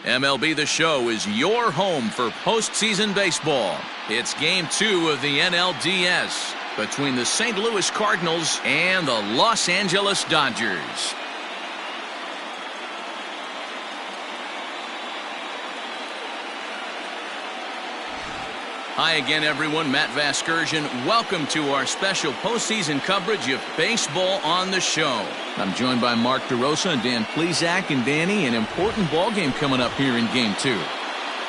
MLB The Show is your home for postseason baseball. It's Game 2 of the NLDS between the St. Louis Cardinals and the Los Angeles Dodgers. Hi again, everyone. Matt Vasgersian. Welcome to our special postseason coverage of Baseball on the Show. I'm joined by Mark DeRosa and Dan Plesac. And Danny, an important ball game coming up here in Game 2.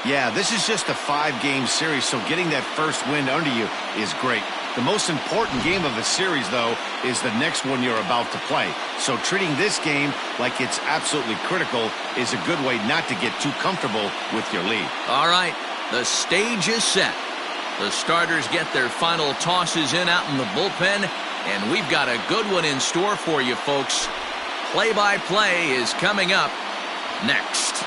Yeah, this is just a 5-game series, so getting that first win under you is great. The most important game of the series, though, is the next one you're about to play. So treating this game like it's absolutely critical is a good way not to get too comfortable with your lead. All right, the stage is set. The starters get their final tosses in out in the bullpen, and we've got a good one in store for you, folks. Play-by-play is coming up next.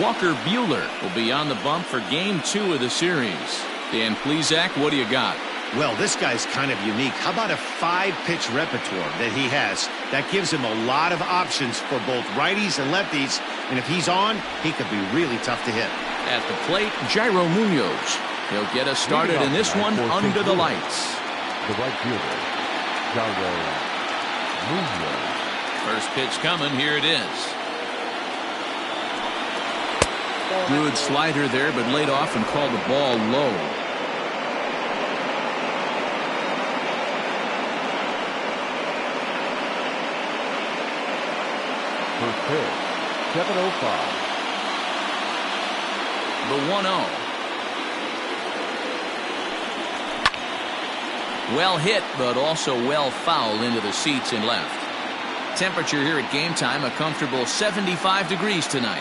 Walker Buehler will be on the bump for Game 2 of the series. Dan Plesac, what do you got? Well, this guy's kind of unique. How about a 5-pitch repertoire that he has? That gives him a lot of options for both righties and lefties, and if he's on, he could be really tough to hit. At the plate, Yadier Molina. He'll get us started in this one under the lights. The right fielder, Yadier Molina. First pitch coming. Here it is. Good slider there, but laid off and called the ball low. First pitch, 7:05. The 1-0. Well hit, but also well fouled into the seats and left. Temperature here at game time, a comfortable 75 degrees tonight.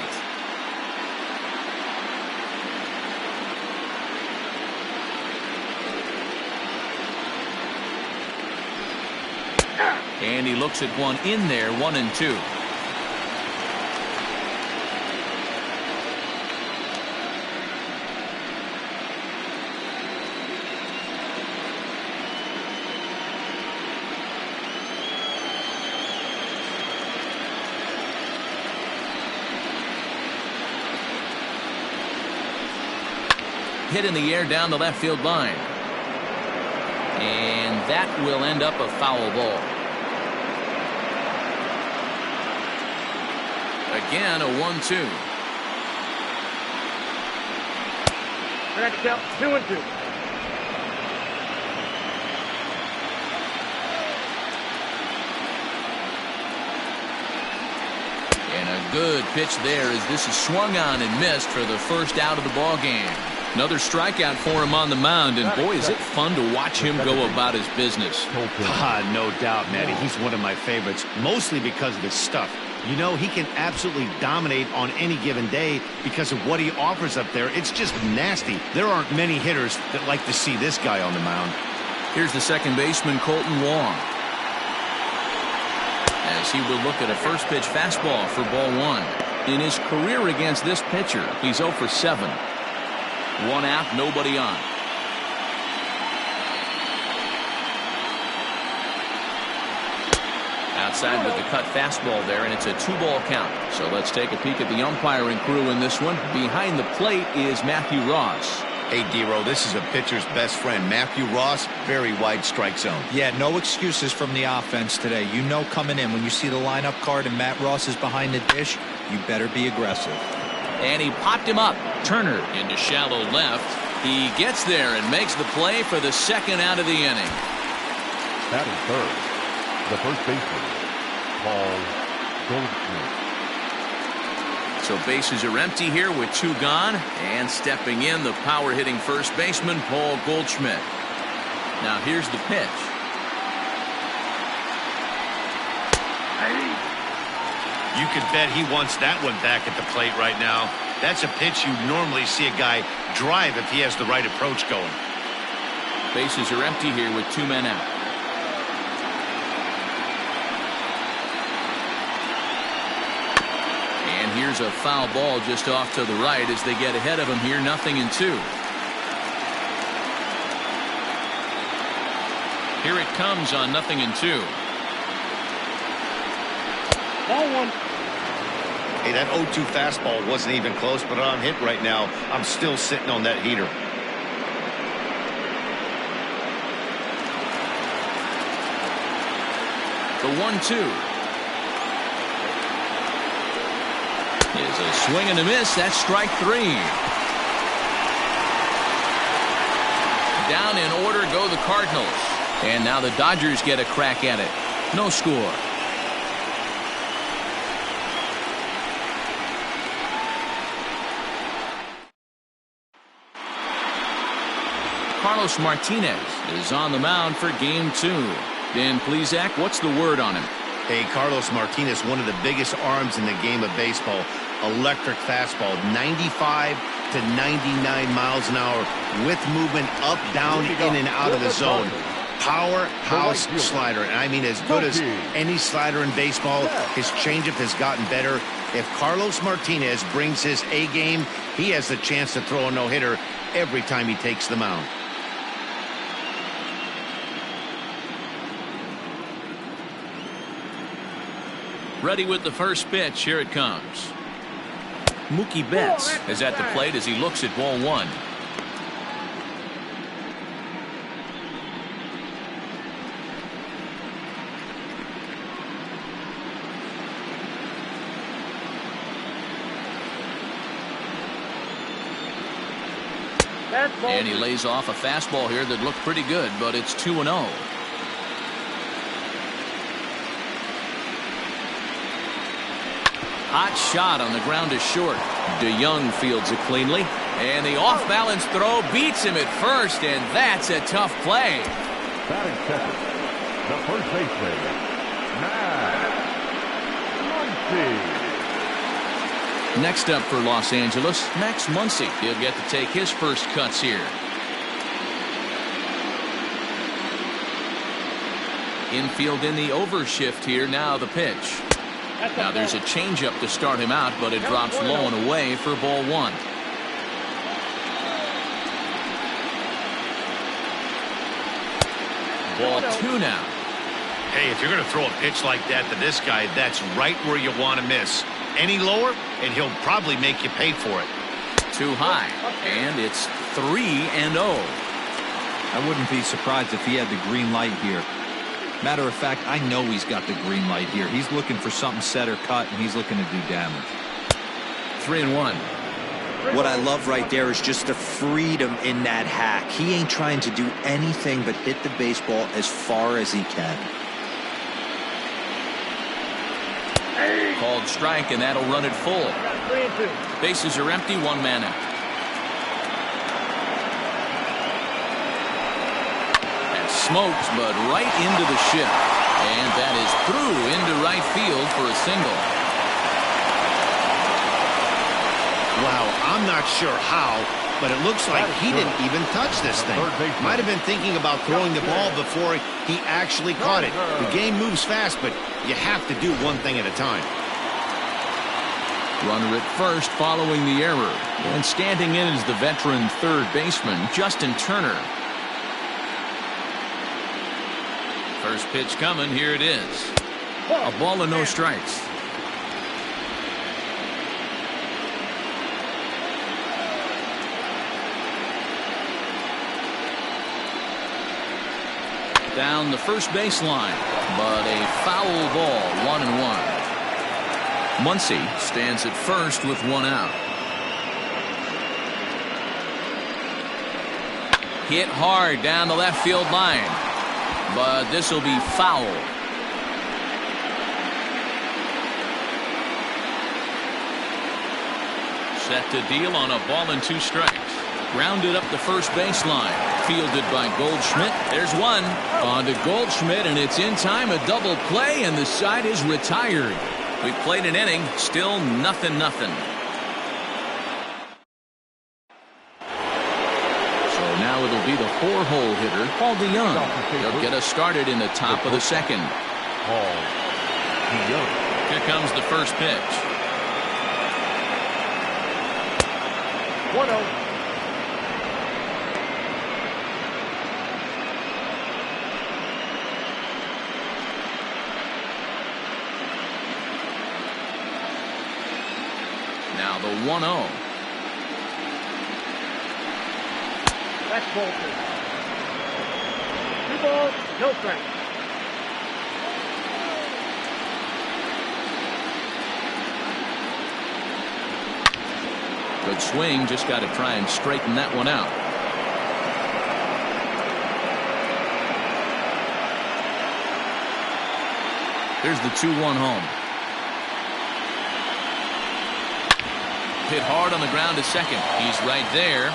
And he looks at one in there, 1-2. Hit in the air down the left field line. And that will end up a foul ball. Again, a 1-2. Next out, 2-2. And a good pitch there as this is swung on and missed for the first out of the ball game. Another strikeout for him on the mound, and boy, is it fun to watch him go about his business. No doubt, Matty. He's one of my favorites, mostly because of his stuff. You know, he can absolutely dominate on any given day because of what he offers up there. It's just nasty. There aren't many hitters that like to see this guy on the mound. Here's the second baseman, Colton Wong, as he will look at a first pitch fastball for ball 1. In his career against this pitcher, he's 0 for 7. 1 out, nobody on. Outside with the cut fastball there, and it's a 2-ball count. So let's take a peek at the umpiring crew in this one. Behind the plate is Matthew Ross. Hey, D-Row, this is a pitcher's best friend, Matthew Ross. Very wide strike zone. Yeah, no excuses from the offense today. You know coming in when you see the lineup card and Matt Ross is behind the dish, you better be aggressive. And he popped him up. Turner into shallow left. He gets there and makes the play for the second out of the inning. Batting third, the first baseman, Paul Goldschmidt. So bases are empty here with 2 gone, and stepping in, the power hitting first baseman, Paul Goldschmidt. Now here's the pitch. You could bet he wants that one back at the plate right now. That's a pitch you normally see a guy drive if he has the right approach going. Bases are empty here with 2 men out. And here's a foul ball just off to the right as they get ahead of him here, 0-2. Here it comes on 0-2. Ball 1. Hey, that 0-2 fastball wasn't even close, but on hit right now, I'm still sitting on that heater. The 1-2. Is a swing and a miss. That's strike 3. Down in order go the Cardinals. And now the Dodgers get a crack at it. No score. Carlos Martinez is on the mound for game 2. Dan Plesac, what's the word on him? Hey, Carlos Martinez, one of the biggest arms in the game of baseball. Electric fastball, 95 to 99 miles an hour with movement up, down, in and out of the zone. Powerhouse slider, and I mean as good as any slider in baseball. His changeup has gotten better. If Carlos Martinez brings his A game, he has the chance to throw a no-hitter every time he takes the mound. Ready with the first pitch. Here it comes. Mookie Betts is at the plate as he looks at ball 1. And he lays off a fastball here that looked pretty good, but it's 2-0. Hot shot on the ground is short. DeYoung fields it cleanly. And the off-balance throw beats him at first, and that's a tough play. Batting second, the first baseman, Muncie. Next up for Los Angeles, Max Muncie. He'll get to take his first cuts here. Infield in the overshift here. Now the pitch. Now there's a changeup to start him out, but it drops low and away for ball 1. Ball 2 now. Hey, if you're going to throw a pitch like that to this guy, that's right where you want to miss. Any lower, and he'll probably make you pay for it. Too high, and it's 3-0. I wouldn't be surprised if he had the green light here. Matter of fact, I know he's got the green light here. He's looking for something set or cut, and he's looking to do damage. 3-1. What I love right there is just the freedom in that hack. He ain't trying to do anything but hit the baseball as far as he can. Called strike, and that'll run it full. 3-2. Bases are empty, 1 man out. Smokes, but right into the ship. And that is through into right field for a single. Wow, I'm not sure how, but it looks like he didn't even touch this thing. Might have been thinking about throwing the ball before he actually caught it. The game moves fast, but you have to do one thing at a time. Runner at first following the error. And standing in is the veteran third baseman, Justin Turner. First pitch coming. Here it is. A ball and no strikes. Down the first baseline, but a foul ball, 1-1. Muncie stands at first with 1 out. Hit hard down the left field line, but this will be foul. Set to deal on a ball and 2 strikes. Grounded up the first baseline. Fielded by Goldschmidt. There's one. On to Goldschmidt, and it's in time. A double play, and the side is retired. We've played an inning. Still 0-0. So now it'll be the 4-hole hitter, Paul DeYoung. He'll get us started in the top of the second. Paul DeYoung. Here comes the first pitch. 1-0. the 1-0. That's ball 2. 2 balls, no strikes. Good swing, just got to try and straighten that one out. Here's the 2-1 home. Hit hard on the ground to second. He's right there.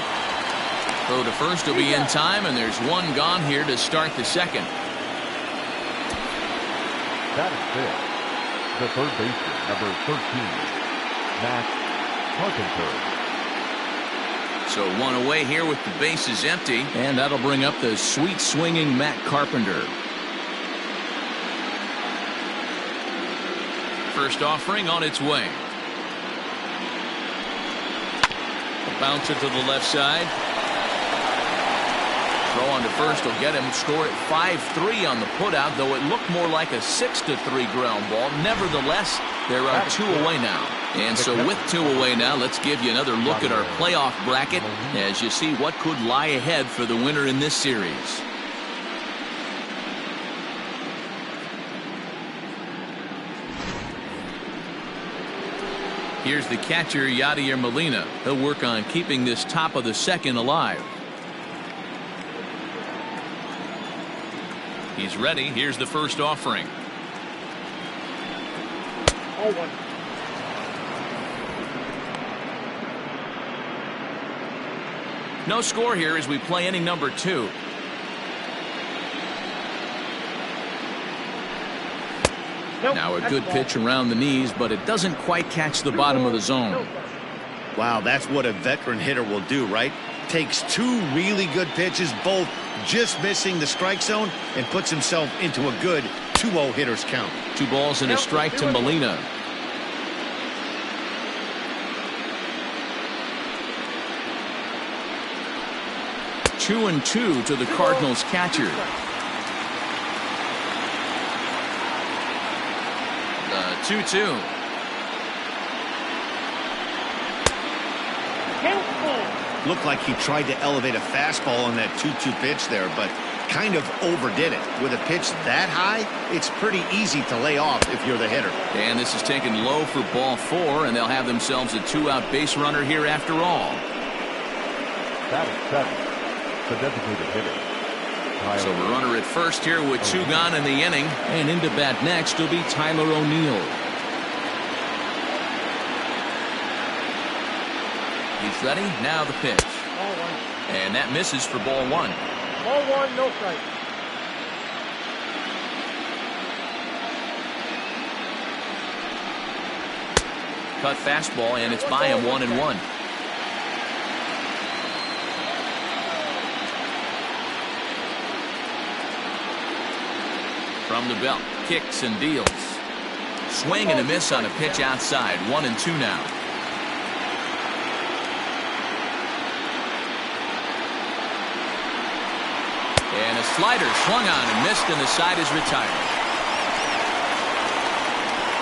Throw to first will be in time, and there's one gone here to start the second. That is it. The third baseman, number 13, Matt Carpenter. So one away here with the bases empty, and that'll bring up the sweet swinging Matt Carpenter. First offering on its way. A bouncer to the left side. Throw on to first will get him. Score at 5-3 on the putout, though it looked more like a 6-3 ground ball. Nevertheless, there are 2 away now. And so with 2 away now, let's give you another look at our playoff bracket as you see what could lie ahead for the winner in this series. Here's the catcher, Yadier Molina. He'll work on keeping this top of the second alive. He's ready. Here's the first offering. 0-1. No score here as we play inning number 2. Now a good pitch around the knees, but it doesn't quite catch the bottom of the zone. Wow, that's what a veteran hitter will do, right? Takes 2 really good pitches, both just missing the strike zone, and puts himself into a good 2-0 hitter's count. 2 balls and a strike to Molina. Two and 2 to the Cardinals catcher. The 2-2. Looked like he tried to elevate a fastball on that 2-2 pitch there, but kind of overdid it. With a pitch that high, it's pretty easy to lay off if you're the hitter. And this is taken low for ball 4, and they'll have themselves a 2-out base runner here after all. That is 7. The designated hitter. So the runner at first here with 2 gone in the inning, and into bat next will be Tyler O'Neill. He's ready. Now the pitch. Ball 1. And that misses for ball 1. Ball 1, no strike. Cut fastball, and it's by him 1-1. From the belt, kicks and deals. Swing and a miss on a pitch outside. 1-2 now. And a slider swung on and missed, and the side is retired.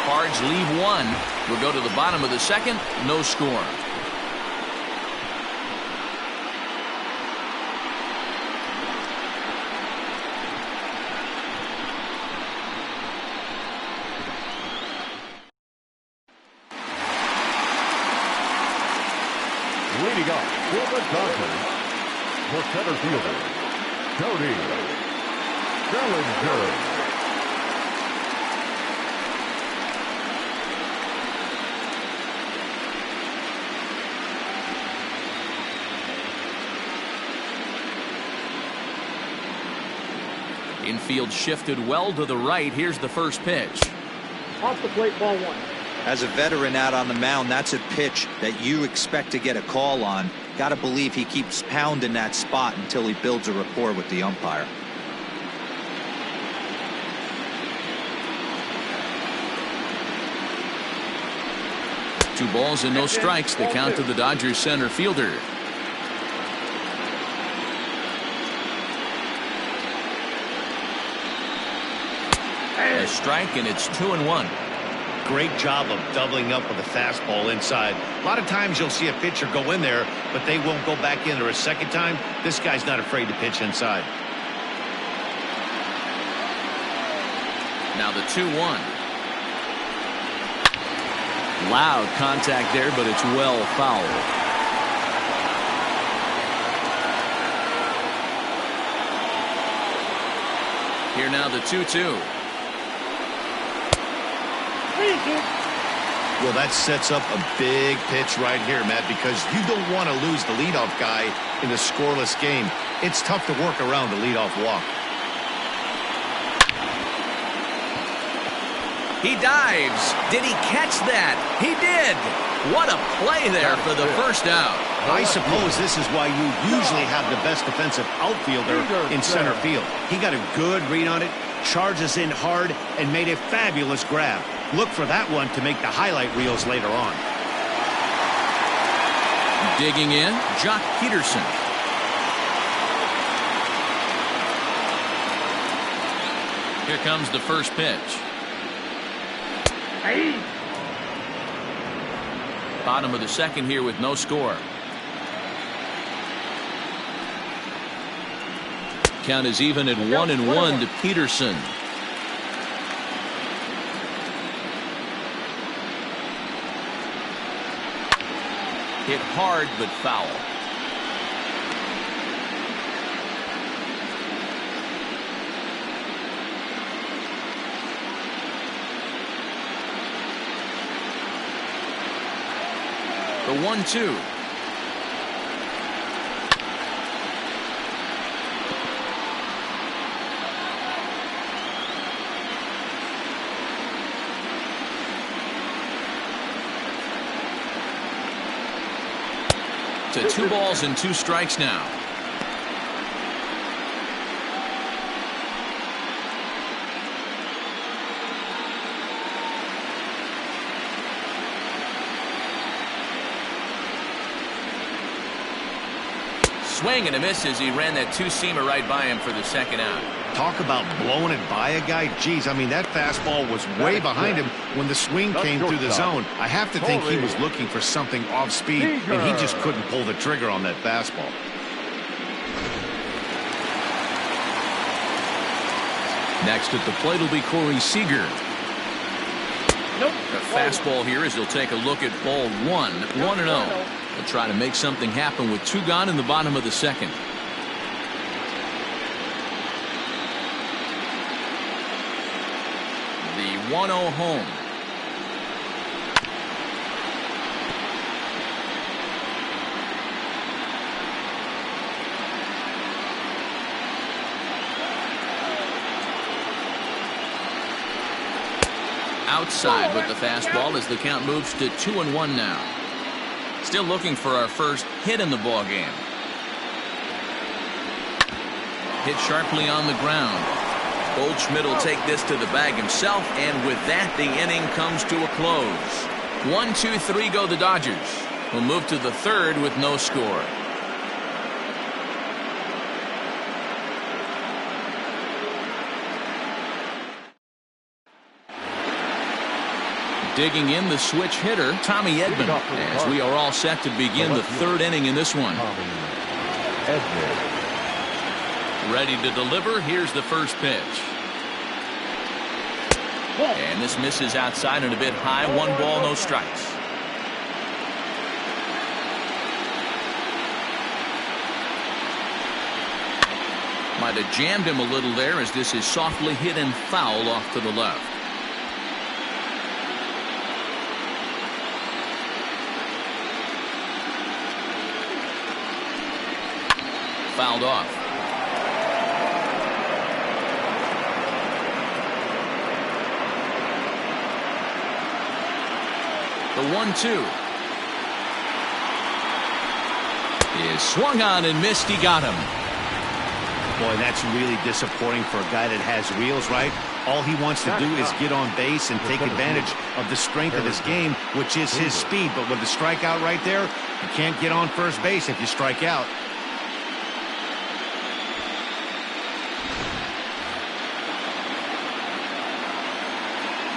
Cards leave 1. We'll go to the bottom of the second. No score. Leading up for the Dodgers, the center fielder, Cody Bellinger. Infield shifted well to the right. Here's the first pitch. Off the plate, ball 1. As a veteran out on the mound, that's a pitch that you expect to get a call on. Got to believe he keeps pounding that spot until he builds a rapport with the umpire. Two balls and no strikes. The count to the Dodgers center fielder. A strike, and it's 2-1. great job of doubling up with a fastball inside. A lot of times you'll see a pitcher go in there, but they won't go back in there a second time. This guy's not afraid to pitch inside. Now the 2-1. Loud contact there, but it's well fouled. Here now the 2-2. Well, that sets up a big pitch right here, Matt, because you don't want to lose the leadoff guy in a scoreless game. It's tough to work around the leadoff walk. He dives. Did he catch that? He did. What a play there for the first out. I suppose this is why you usually have the best defensive outfielder in center field. He got a good read on it, charges in hard, and made a fabulous grab. Look for that one to make the highlight reels later on. Digging in, Jock Peterson. Here comes the first pitch. Bottom of the second here with no score. Count is even at 1-1 to Peterson. Hit hard but foul. The 1-2. To 2 balls and 2 strikes now. Swing and a miss as he ran that 2-seamer right by him for the second out. Talk about blowing it by a guy. Geez, I mean, that fastball was way behind him when the swing came through the zone. I have to think he was looking for something off speed, and he just couldn't pull the trigger on that fastball. Next at the plate will be Corey Seeger. The fastball here as he'll take a look at ball 1, 1-0. They'll try to make something happen with 2 gone in the bottom of the second. The 1-0 home. Outside with the fastball as the count moves to 2-1 now. Still looking for our first hit in the ball game. Hit sharply on the ground. Goldschmidt will take this to the bag himself, and with that the inning comes to a close. 1, 2, 3 go the Dodgers. We'll move to the third with no score. Digging in, the switch hitter, Tommy Edman, as we are all set to begin the third inning in this one. Ready to deliver. Here's the first pitch. And this misses outside and a bit high. 1 ball, no strikes. Might have jammed him a little there as this is softly hit and foul off to the left. Fouled off. The 1-2 is swung on and missed. He got him. Boy, that's really disappointing for a guy that has wheels, right? All he wants to do is get on base and take advantage of the strength of his game, which is his speed. But with the strikeout right there, you can't get on first base if you strike out.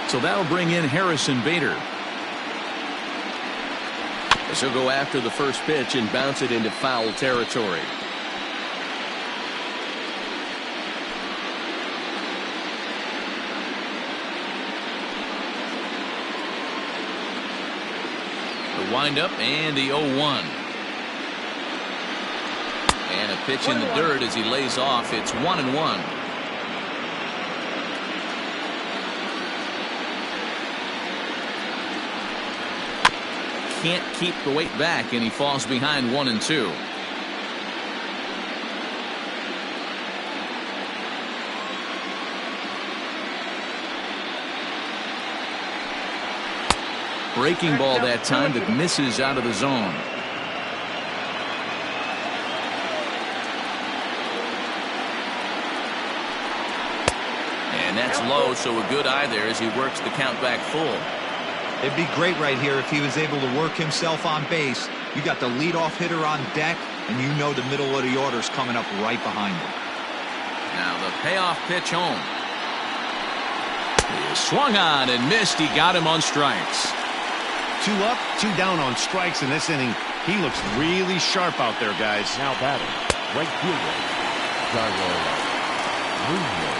So that'll bring in Harrison Bader. As he'll go after the first pitch and bounce it into foul territory. The windup and the 0-1. And a pitch in the dirt as he lays off. It's 1-1. Can't keep the weight back, and he falls behind 1-2. Breaking ball that time that misses out of the zone. And that's low, so a good eye there as he works the count back full. It'd be great right here if he was able to work himself on base. You got the leadoff hitter on deck, and you know the middle of the order is coming up right behind him. Now the payoff pitch home. He swung on and missed. He got him on strikes. 2 up, 2 down on strikes in this inning. He looks really sharp out there, guys. Now batting, right fielder, Yadier Molina.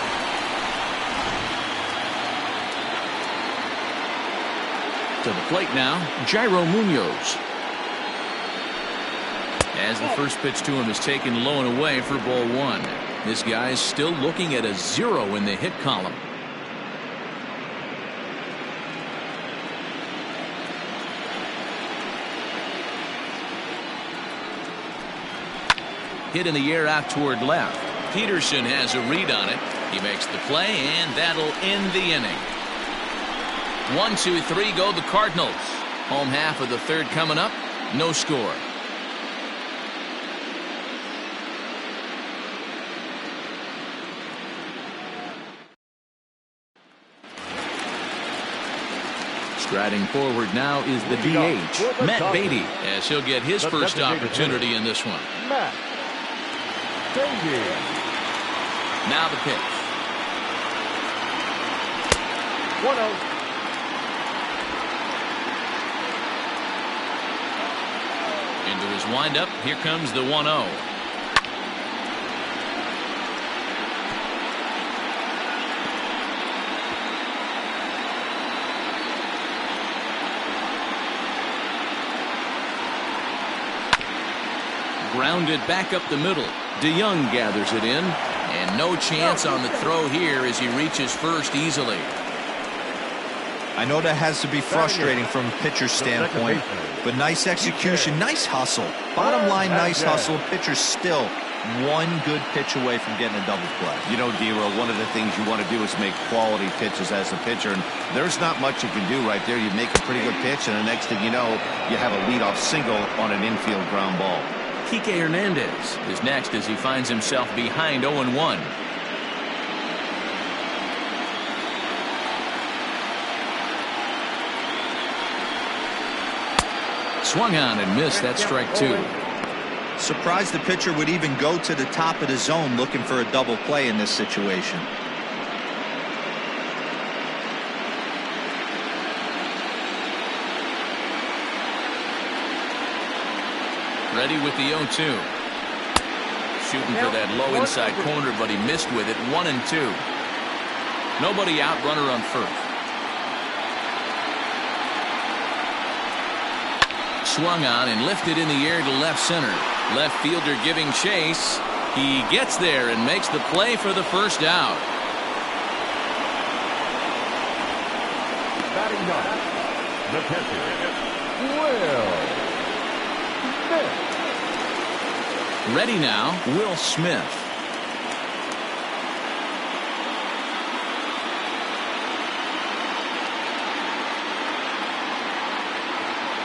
To the plate now, Yadier Munoz. As the first pitch to him is taken low and away for ball 1. This guy is still looking at a 0 in the hit column. Hit in the air out toward left. Peterson has a read on it. He makes the play, and that'll end the inning. 1, 2, 3 go the Cardinals. Home half of the third coming up. No score. Striding forward now is the DH, Matt Beatty, as he'll get his first opportunity in this one. Matt Beatty. Now the pitch. 1-0. Into his windup. Here comes the 1-0. Grounded back up the middle. DeYoung gathers it in, and no chance on the throw here as he reaches first easily. I know that has to be frustrating from a pitcher's standpoint, but nice execution, nice hustle. Bottom line, nice hustle. Pitcher's still one good pitch away from getting a double play. You know, D-Roll, one of the things you want to do is make quality pitches as a pitcher, and there's not much you can do right there. You make a pretty good pitch, and the next thing you know, you have a leadoff single on an infield ground ball. Kike Hernandez is next as he finds himself behind 0-1. Swung on and missed. That strike 2. Surprised the pitcher would even go to the top of the zone looking for a double play in this situation. Ready with the 0-2. Shooting for that low inside corner, but he missed with it. 1-2. Nobody out, runner on first. Swung on and lifted in the air to left center. Left fielder giving chase. He gets there and makes the play for the first out. Batting ninth, the catcher, Will Smith. Ready now, Will Smith.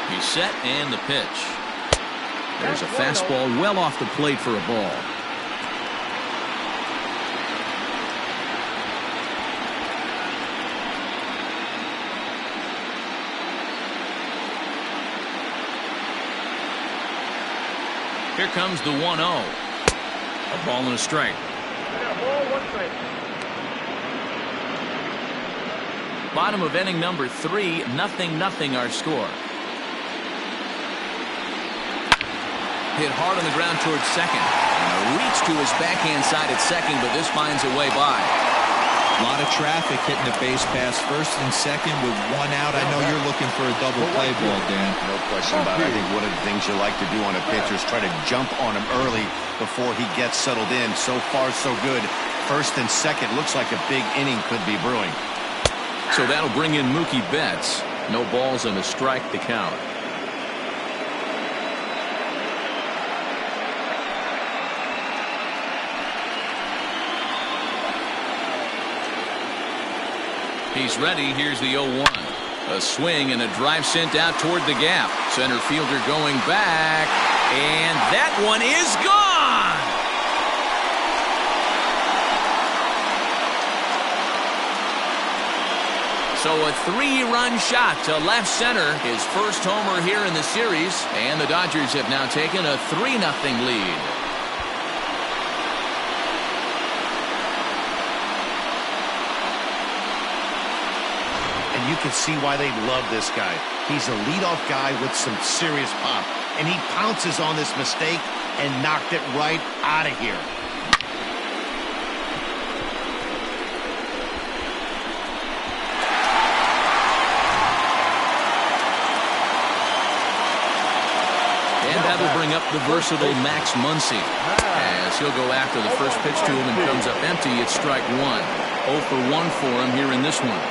He's set and the pitch. There's a fastball well off the plate for a ball. Here comes the 1-0. A ball and a strike. Ball, 1 strike. Bottom of inning number 3, 0-0 our score. Hit hard on the ground towards second. And a reach to his backhand side at second, but this finds a way by. A lot of traffic hitting the base pass first and second with 1 out. I know you're looking for a double play ball, Dan. No question about it. I think one of the things you like to do on a pitcher is try to jump on him early before he gets settled in. So far, so good. First and second, looks like a big inning could be brewing. So that'll bring in Mookie Betts. No balls and a strike to count. He's ready. Here's the 0-1. A swing and a drive sent out toward the gap. Center fielder going back. And that one is gone. So a 3-run shot to left center. His first homer here in the series. And the Dodgers have now taken a 3-0 lead. You can see why they love this guy. He's a leadoff guy with some serious pop, and he pounces on this mistake and knocked it right out of here. And that'll bring up the versatile Max Muncie, as he'll go after the first pitch to him and comes up empty. It's strike 1. 0 for 1 for him here in this one.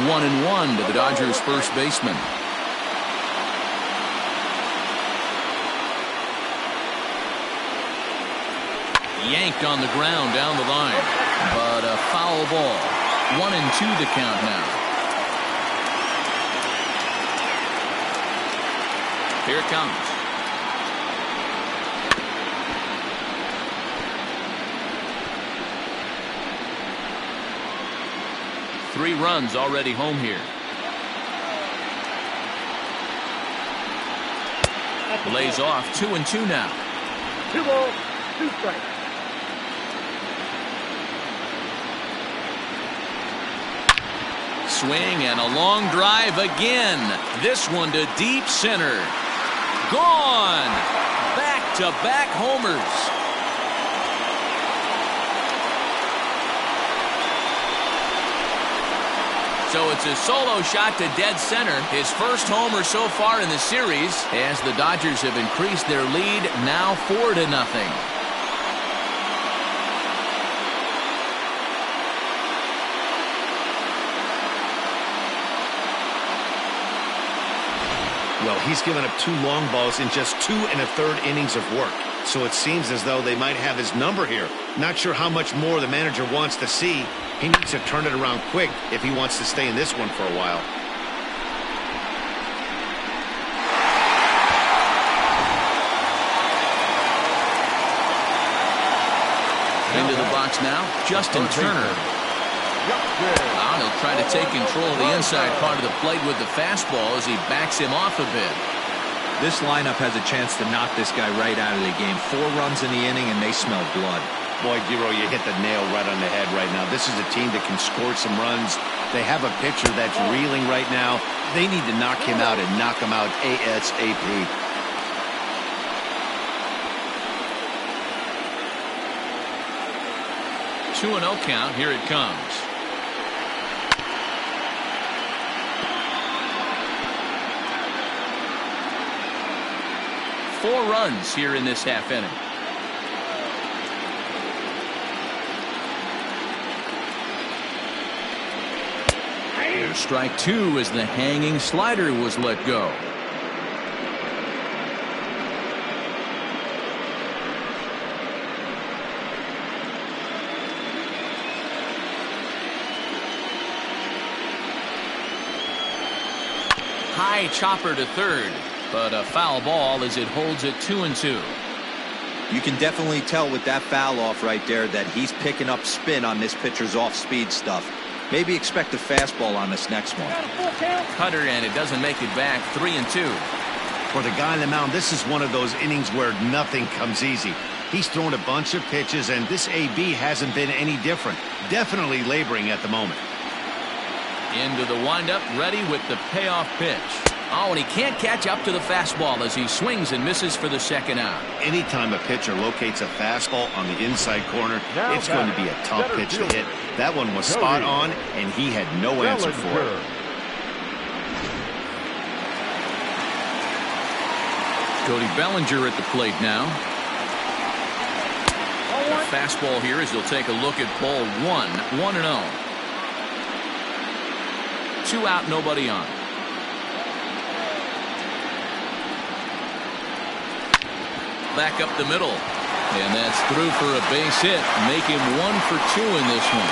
One and one to the Dodgers first baseman. Yanked on the ground down the line, but a foul ball. 1-2 the count now. Here it comes. Three runs already home here. Lays off. 2-2 now. 2 balls, 2 strikes. Swing and a long drive again. This one to deep center. Gone. Back-to-back homers. So it's a solo shot to dead center. His first homer so far in the series, as the Dodgers have increased their lead now 4-0. Well, he's given up 2 long balls in just 2 1/3 innings of work. So it seems as though they might have his number here. Not sure how much more the manager wants to see. He needs to turn it around quick if he wants to stay in this one for a while. Into the box now, Justin Turner. He'll try to take control of the inside part of the plate with the fastball as he backs him off a bit. This lineup has a chance to knock this guy right out of the game. 4 runs in the inning, and they smell blood. Boy, Giro, you hit the nail right on the head right now. This is a team that can score some runs. They have a pitcher that's reeling right now. They need to knock him out and knock him out ASAP. Two and 0 count. Here it comes. Four runs here in this half inning. Here's strike 2 as the hanging slider was let go. High chopper to third, but a foul ball as it holds it 2-2. You can definitely tell with that foul off right there that he's picking up spin on this pitcher's off-speed stuff. Maybe expect a fastball on this next one. Cutter, and it doesn't make it back. 3-2. For the guy on the mound, this is one of those innings where nothing comes easy. He's thrown a bunch of pitches, and this AB hasn't been any different. Definitely laboring at the moment. Into the windup, ready with the payoff pitch. Oh, and he can't catch up to the fastball as he swings and misses for the second out. Anytime a pitcher locates a fastball on the inside corner, it's going to be a tough pitch to hit. That one was spot on, and he had no answer for it. Cody Bellinger at the plate now. A fastball here as he'll take a look at ball 1-0. 2 out, nobody on. Back up the middle, and that's through for a base hit. Make him 1 for 2 in this one.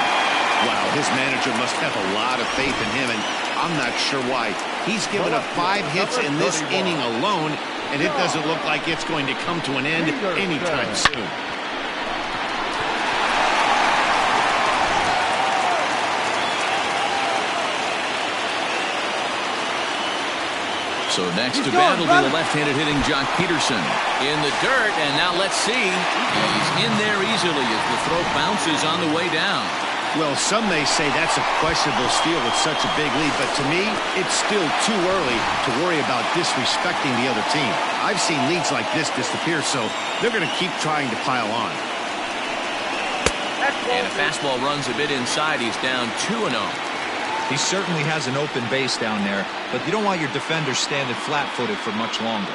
Wow, his manager must have a lot of faith in him, and I'm not sure why. He's given up 5 hits in this inning alone, and it doesn't look like it's going to come to an end anytime soon. So next to bat will be the left-handed hitting Jock Peterson. In the dirt, and now let's see. He's in there easily as the throw bounces on the way down. Well, some may say that's a questionable steal with such a big lead, but to me, it's still too early to worry about disrespecting the other team. I've seen leads like this disappear, so they're going to keep trying to pile on. And a fastball runs a bit inside. He's down 2-0. He certainly has an open base down there, but you don't want your defender standing flat-footed for much longer.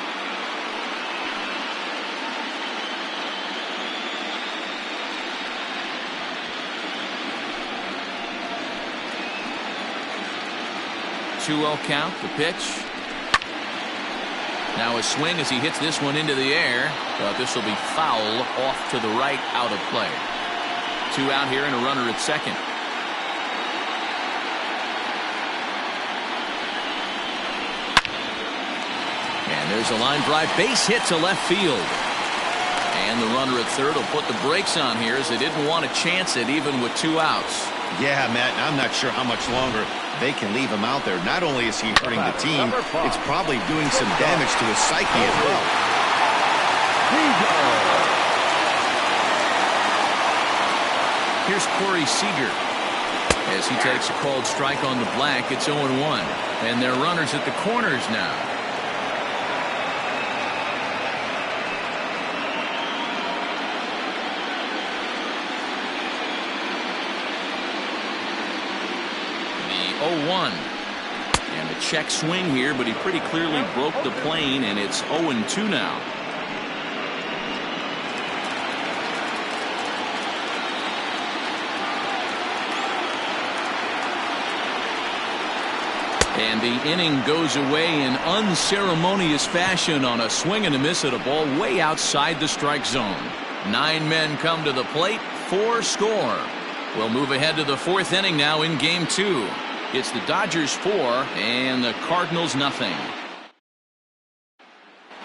Two-0 count, the pitch. Now a swing as he hits this one into the air, but this will be foul off to the right, out of play. 2 out here and a runner at second. And there's a line drive base hit to left field. And the runner at third will put the brakes on here as they didn't want to chance it even with 2 outs. Yeah, Matt, I'm not sure how much longer they can leave him out there. Not only is he hurting the team, it's probably doing some damage to his psyche as well. Here's Corey Seeger. As he takes a called strike on the black, it's 0-1. And they're runners at the corners now. The 0-1. And a check swing here, but he pretty clearly broke the plane, and it's 0-2 now. And the inning goes away in unceremonious fashion on a swing and a miss at a ball way outside the strike zone. 9 men come to the plate, 4 score. We'll move ahead to the 4th inning now in Game 2. It's the Dodgers 4 and the Cardinals nothing.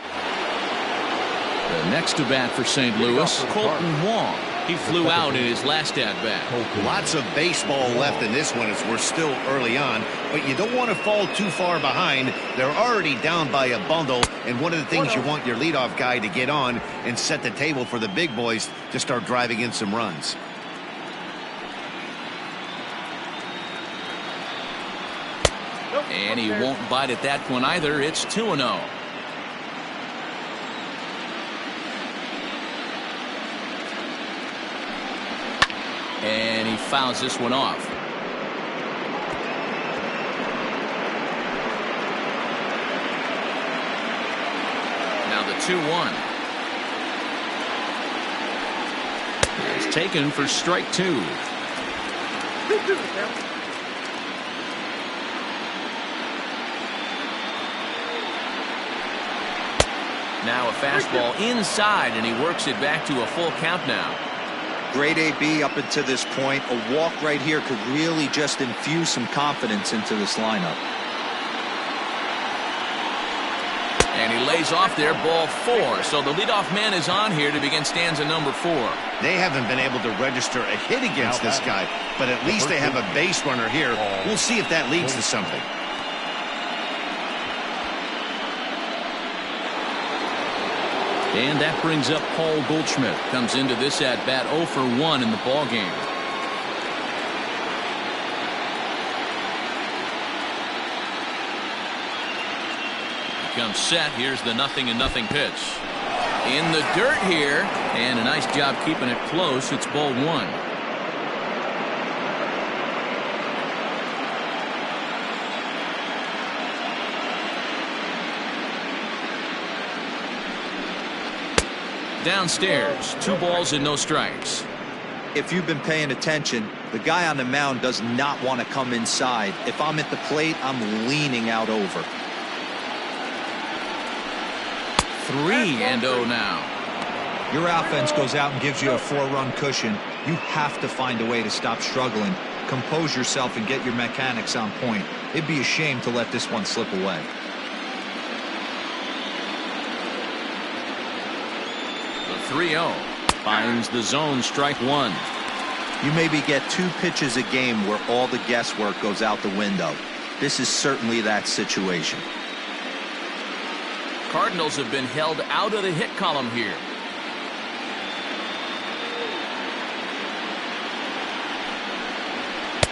The next to bat for St. Louis, Colton Wong. He flew out in his last at-bat. Lots of baseball left in this one as we're still early on, but you don't want to fall too far behind. They're already down by a bundle, and one of the things you want your leadoff guy to get on and set the table for the big boys to start driving in some runs. And he won't bite at that one either. It's 2-0. And he fouls this one off. Now the 2-1. It's taken for strike 2. Now a fastball inside, and he works it back to a full count now. Great AB up until this point. A walk right here could really just infuse some confidence into this lineup. And he lays off there, ball 4. So the leadoff man is on here to begin stanza number 4. They haven't been able to register a hit against this guy, but at least they have a base runner here. We'll see if that leads to something. And that brings up Paul Goldschmidt. Comes into this at bat 0 for 1 in the ball game. Comes set. Here's the 0-0 pitch. In the dirt here, and a nice job keeping it close. It's ball 1. Downstairs, 2 balls and no strikes. If you've been paying attention, the guy on the mound does not want to come inside. If I'm at the plate, I'm leaning out over. 3-0 now. Your offense goes out and gives you a 4-run cushion. You have to find a way to stop struggling. Compose yourself and get your mechanics on point. It'd be a shame to let this one slip away. The 3-0 finds the zone, strike 1. You maybe get 2 pitches a game where all the guesswork goes out the window. This is certainly that situation. Cardinals have been held out of the hit column here.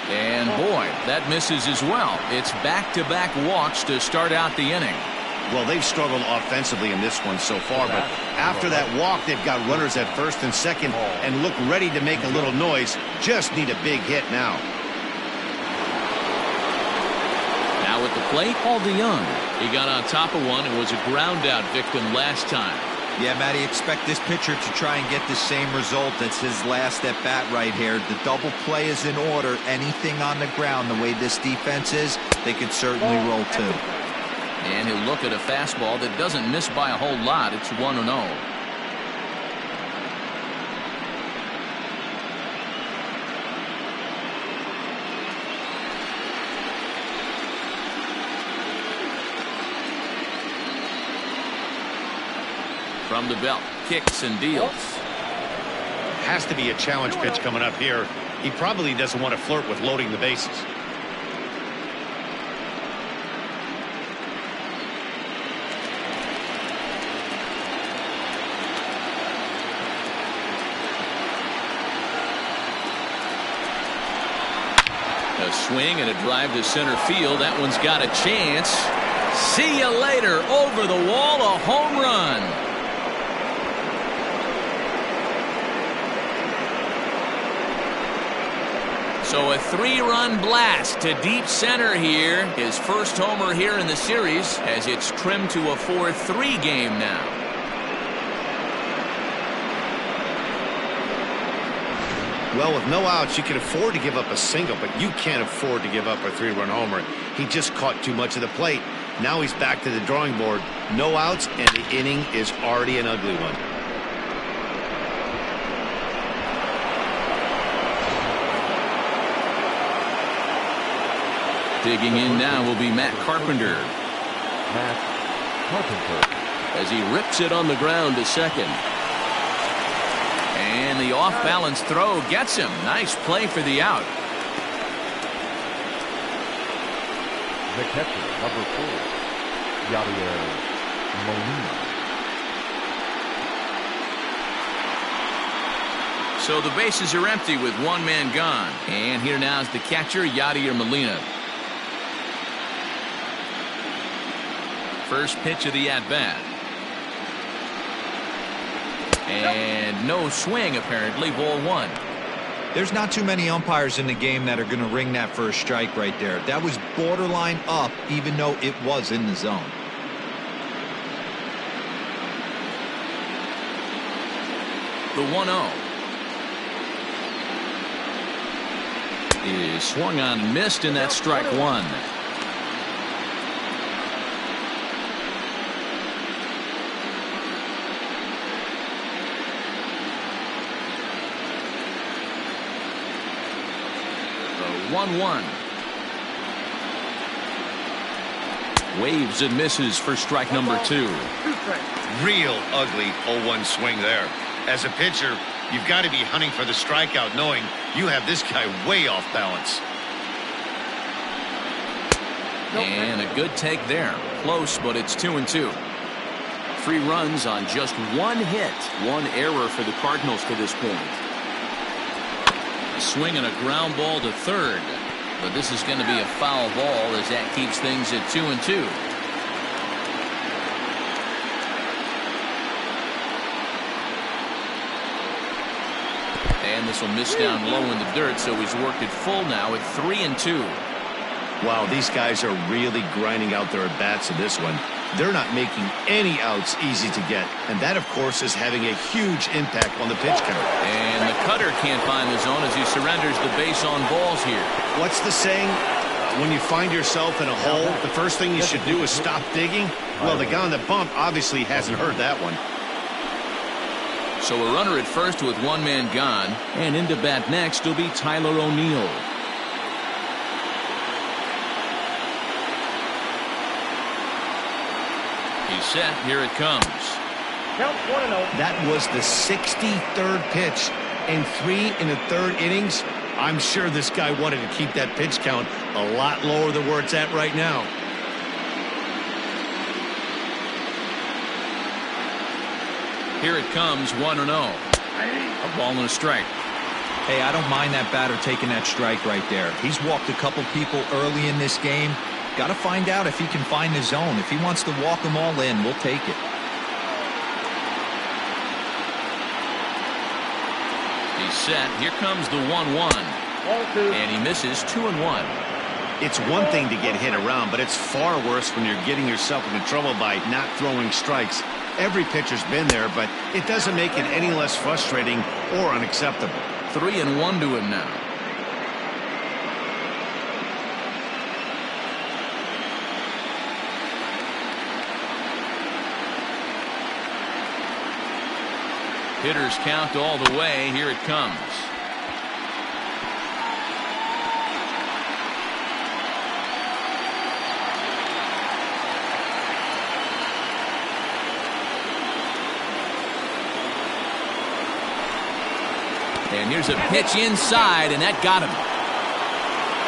And boy, that misses as well. It's back-to-back walks to start out the inning. Well, they've struggled offensively in this one so far, but after that walk, they've got runners at first and second and look ready to make a little noise. Just need a big hit now. Now at the plate, Paul DeYoung. He got on top of one and was a ground-out victim last time. Yeah, Matty, expect this pitcher to try and get the same result. That's his last at-bat right here. The double play is in order. Anything on the ground, the way this defense is, they could certainly roll too. And he'll look at a fastball that doesn't miss by a whole lot. It's 1-0. From the belt, kicks and deals. Has to be a challenge pitch coming up here. He probably doesn't want to flirt with loading the bases. A swing and a drive to center field. That one's got a chance. See you later. Over the wall, a home run. So a 3-run blast to deep center here. His first homer here in the series as it's trimmed to a 4-3 game now. Well, with no outs, you can afford to give up a single, but you can't afford to give up a 3-run homer. He just caught too much of the plate. Now he's back to the drawing board. No outs, and the inning is already an ugly one. Digging in now will be Matt Carpenter. Matt Carpenter. As he rips it on the ground to second. And the off-balance throw gets him. Nice play for the out. The catcher, number 4, Yadier Molina. So the bases are empty with one man gone. And here now is the catcher, Yadier Molina. First pitch of the at-bat. And no swing, apparently. Ball 1. There's not too many umpires in the game that are going to ring that first strike right there. That was borderline up, even though it was in the zone. The 1-0 is swung on and missed, and that's strike 1. The 1-1 waves and misses for strike number 2. Real ugly 0-1 swing there. As a pitcher, you've got to be hunting for the strikeout, knowing you have this guy way off balance. And a good take there. Close, but it's 2-2. 3 runs on just 1 hit. 1 error for the Cardinals to this point. A swing and a ground ball to third. But this is going to be a foul ball as that keeps things at 2-2. And this will miss down low in the dirt, so he's worked it full now at 3-2. Wow, these guys are really grinding out their at-bats in this one. They're not making any outs easy to get, and that, of course, is having a huge impact on the pitch count. And the cutter can't find the zone as he surrenders the base on balls here. What's the saying? When you find yourself in a hole, the first thing you should do is stop digging. Well, the guy on the bump obviously hasn't heard that one. So a runner at first with 1 man gone, and into bat next will be Tyler O'Neill. He's set. Here it comes. Count 1-0. That was the 63rd pitch and 3 in the 3rd innings. I'm sure this guy wanted to keep that pitch count a lot lower than where it's at right now. Here it comes, 1-0. A ball and a strike. Hey, I don't mind that batter taking that strike right there. He's walked a couple people early in this game. Got to find out if he can find his zone. If he wants to walk them all in, we'll take it. He's set. Here comes the 1-1. And he misses 2-1. It's one thing to get hit around, but it's far worse when you're getting yourself into trouble by not throwing strikes. Every pitcher's been there, but it doesn't make it any less frustrating or unacceptable. 3-1 to him now. Hitters count all the way. Here it comes. And here's a pitch inside, and that got him.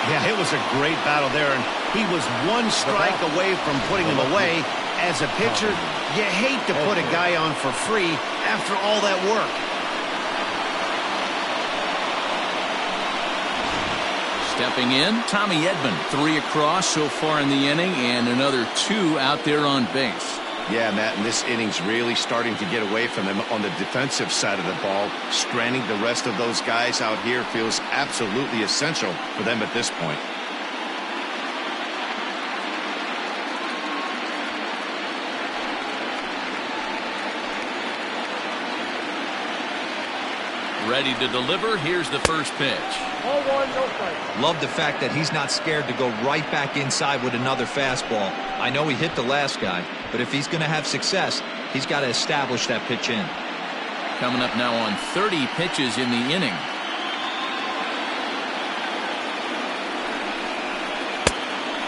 Yeah, it was a great battle there, and he was 1 strike away from putting him away. As a pitcher, you hate to put a guy on for free after all that work. Stepping in, Tommy Edman. 3 across so far in the inning, and another 2 out there on base. Yeah, Matt, and this inning's really starting to get away from them on the defensive side of the ball. Stranding the rest of those guys out here feels absolutely essential for them at this point. Ready to deliver. Here's the first pitch. 0-1, no strike. Love the fact that he's not scared to go right back inside with another fastball. I know he hit the last guy, but if he's going to have success, he's got to establish that pitch in. Coming up now on 30 pitches in the inning.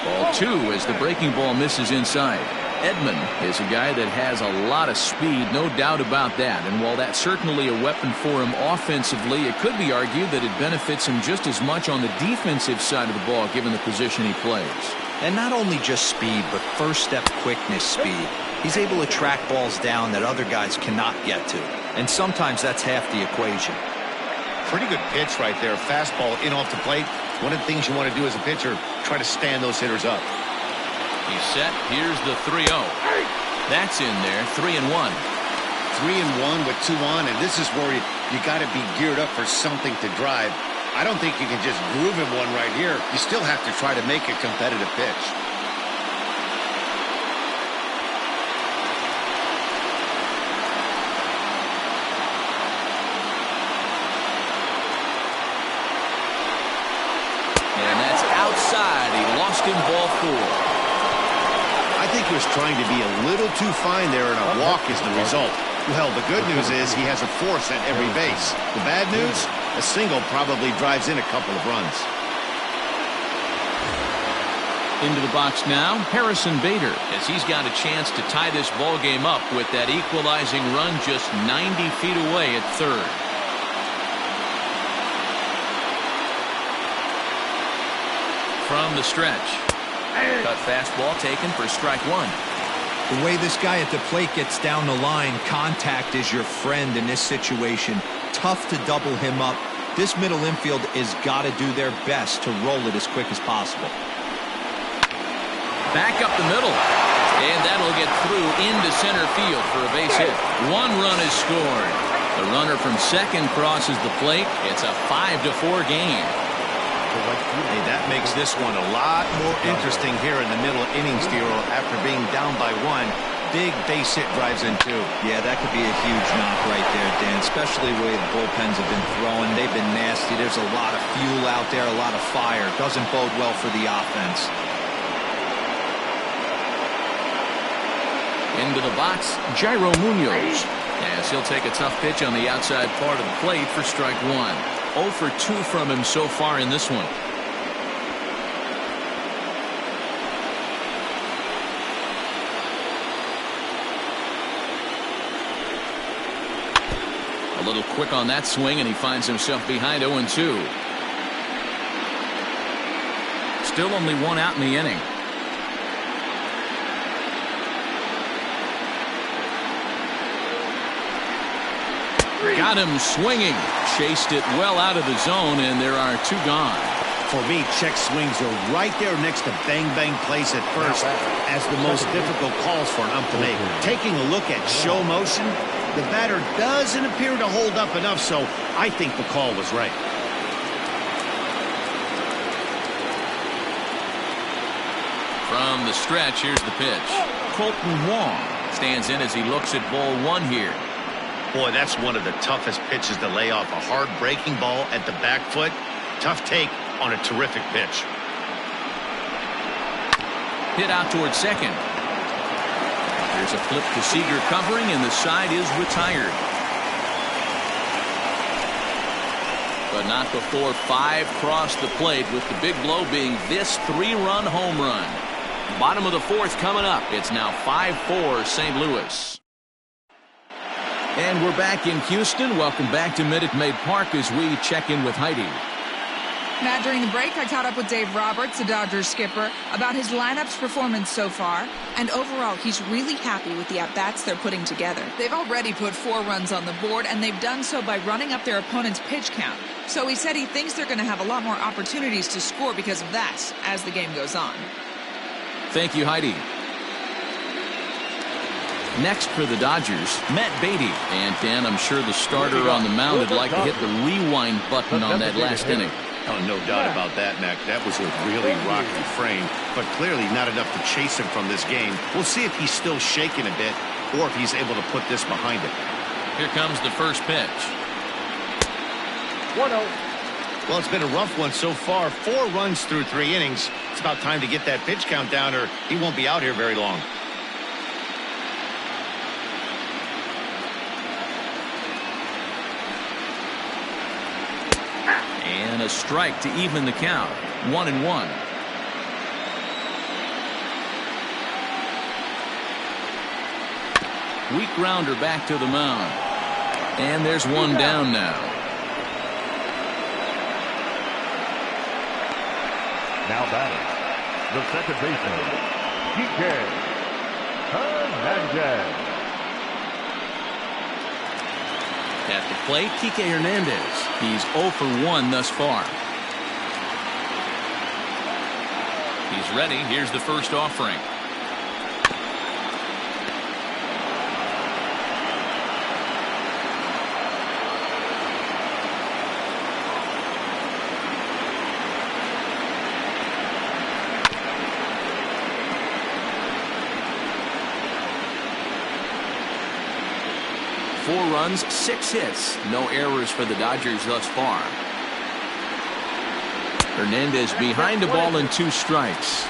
Ball 2 as the breaking ball misses inside. Edman is a guy that has a lot of speed, no doubt about that. And while that's certainly a weapon for him offensively, it could be argued that it benefits him just as much on the defensive side of the ball, given the position he plays. And not only just speed, but first step quickness speed. He's able to track balls down that other guys cannot get to. And sometimes that's half the equation. Pretty good pitch right there. Fastball in off the plate. One of the things you want to do as a pitcher, try to stand those hitters up. He's set. Here's the 3-0. That's in there. 3-1. 3-1 with 2 on, and this is where you got to be geared up for something to drive. I don't think you can just groove him one right here. You still have to try to make a competitive pitch. And that's outside. He lost him, ball 4. I think he was trying to be a little too fine there, and a walk is the result. Well, the good news is he has a force at every base. The bad news, a single probably drives in a couple of runs. Into the box now, Harrison Bader, as he's got a chance to tie this ball game up with that equalizing run just 90 feet away at third. From the stretch. Cut fastball taken for strike 1. The way this guy at the plate gets down the line, contact is your friend in this situation. Tough to double him up. This middle infield has got to do their best to roll it as quick as possible. Back up the middle. And that'll get through into center field for a base hit. 1 run is scored. The runner from second crosses the plate. It's a 5-4 game. Hey, that makes this one a lot more interesting here in the middle innings, Dero. After being down by 1, big base hit drives in 2. Yeah, that could be a huge knock right there, Dan, especially the way the bullpens have been throwing. They've been nasty. There's a lot of fuel out there, a lot of fire. Doesn't bode well for the offense. Into the box, Yadier Molina. As he'll take a tough pitch on the outside part of the plate for strike 1. 0 for 2 from him so far in this one. A little quick on that swing, and he finds himself behind 0-2. Still only 1 out in the inning. Got him swinging. Chased it well out of the zone, and there are 2 gone. For me, check swings are right there next to bang-bang plays at first as the most difficult calls for an ump to make. Taking a look at show motion, the batter doesn't appear to hold up enough, so I think the call was right. From the stretch, here's the pitch. Colton Wong stands in as he looks at ball 1 here. Boy, that's one of the toughest pitches to lay off. A hard breaking ball at the back foot. Tough take on a terrific pitch. Hit out towards second. There's a flip to Seeger covering, and the side is retired. But not before 5 cross the plate, with the big blow being this 3-run home run. Bottom of the 4th coming up. It's now 5-4 St. Louis. And we're back in Houston. Welcome back to Minute Maid Park as we check in with Heidi. Matt, during the break, I caught up with Dave Roberts, the Dodgers skipper, about his lineup's performance so far. And overall, he's really happy with the at-bats they're putting together. They've already put 4 runs on the board, and they've done so by running up their opponent's pitch count. So he said he thinks they're going to have a lot more opportunities to score because of that as the game goes on. Thank you, Heidi. Next for the Dodgers, Matt Beatty. And Dan, I'm sure the starter on the mound would like to hit the rewind button on that last inning. Oh, no doubt about that, Mac. That was a really rocky frame, but clearly not enough to chase him from this game. We'll see if he's still shaking a bit or if he's able to put this behind him. Here comes the first pitch. 1-0. Well, it's been a rough one so far. 4 runs through 3 innings. It's about time to get that pitch count down or he won't be out here very long. And a strike to even the count. 1-1. Weak grounder back to the mound. And there's 1 down now. Now batting, the second baseman, Yadier Molina. At the plate, Kike Hernandez. He's 0 for 1 thus far. He's ready. Here's the first offering. Four runs, 6 hits. No errors for the Dodgers thus far. Hernandez behind the ball and 2 strikes.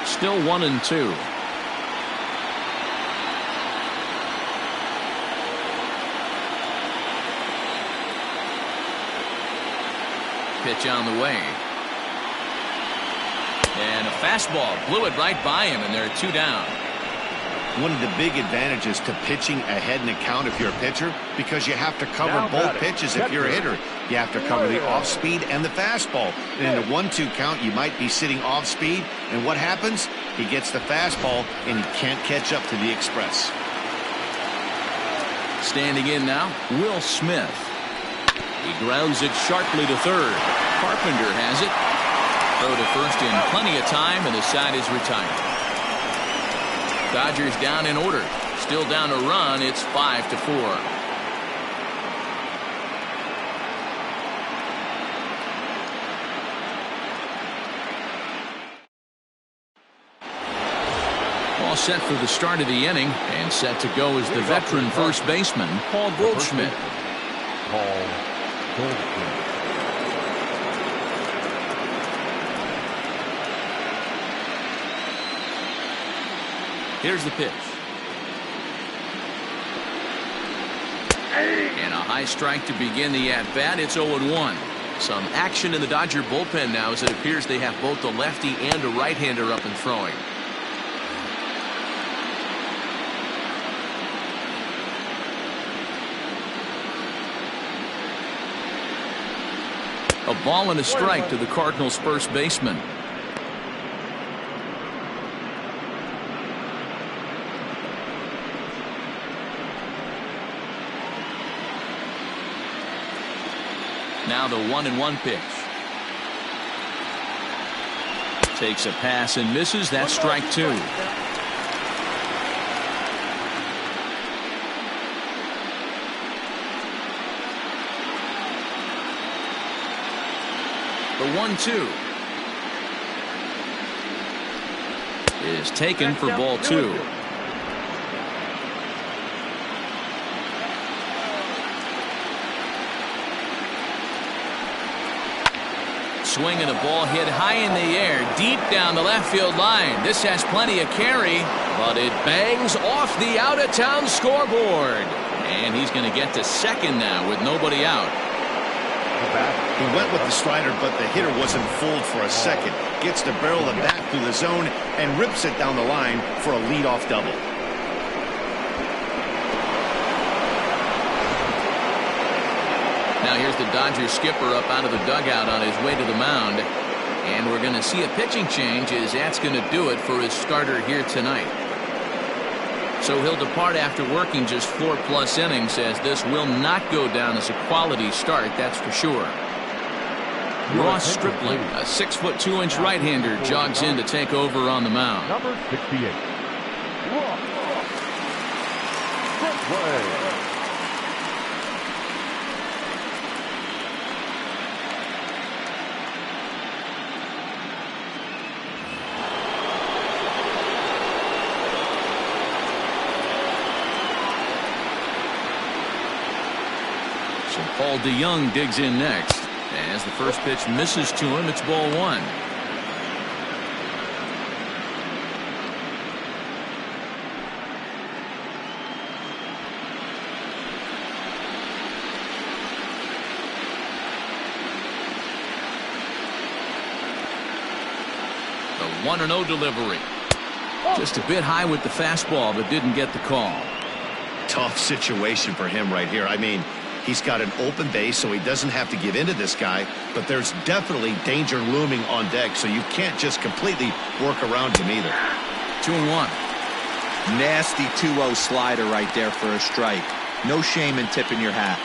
Still 1-2. Pitch on the way. And a fastball blew it right by him, and there are 2 down. One of the big advantages to pitching ahead in the count if you're a pitcher, because you have to cover both pitches if you're a hitter. You have to cover the off-speed and the fastball. And in a 1-2 count, you might be sitting off-speed, and what happens? He gets the fastball, and he can't catch up to the express. Standing in now, Will Smith. He grounds it sharply to third. Carpenter has it. Throw to first in plenty of time, and the side is retired. Dodgers down in order. Still down a run. It's 5-4. All set for the start of the inning, and set to go is the veteran first baseman, Paul Goldschmidt. Paul Goldschmidt. Here's the pitch. And a high strike to begin the at-bat. It's 0-1. Some action in the Dodger bullpen now as it appears they have both a lefty and a right-hander up and throwing. A ball and a strike to the Cardinals' first baseman. Now the 1-1 pitch. Takes a pass and misses. That's strike two. The 1-2 is taken for ball two. Swing and a ball hit high in the air, deep down the left field line. This has plenty of carry, but it bangs off the out-of-town scoreboard. And he's going to get to second now with nobody out. He went with the slider, but the hitter wasn't fooled for a second. Gets the barrel of the bat through the zone and rips it down the line for a leadoff double. Now here's the Dodgers skipper up out of the dugout on his way to the mound. And we're going to see a pitching change as that's going to do it for his starter here tonight. So he'll depart after working just 4+ innings, as this will not go down as a quality start, that's for sure. Ross Stripling, a 6'2" right-hander, jogs in to take over on the mound. Number 68. Stripling. Paul DeYoung digs in next. As the first pitch misses to him, it's ball one. The 1-0 delivery. Just a bit high with the fastball, but didn't get the call. Tough situation for him right here. I mean, he's got an open base, so he doesn't have to give in to this guy, but there's definitely danger looming on deck, so you can't just completely work around him either. 2-1. Nasty 2-0 slider right there for a strike. No shame in tipping your hat.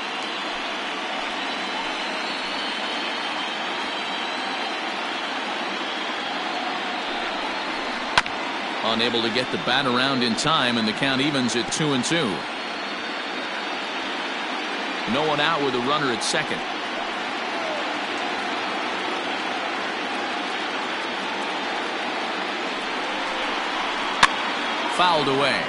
Unable to get the bat around in time, and the count evens at 2-2. No one out with a runner at second. Fouled away.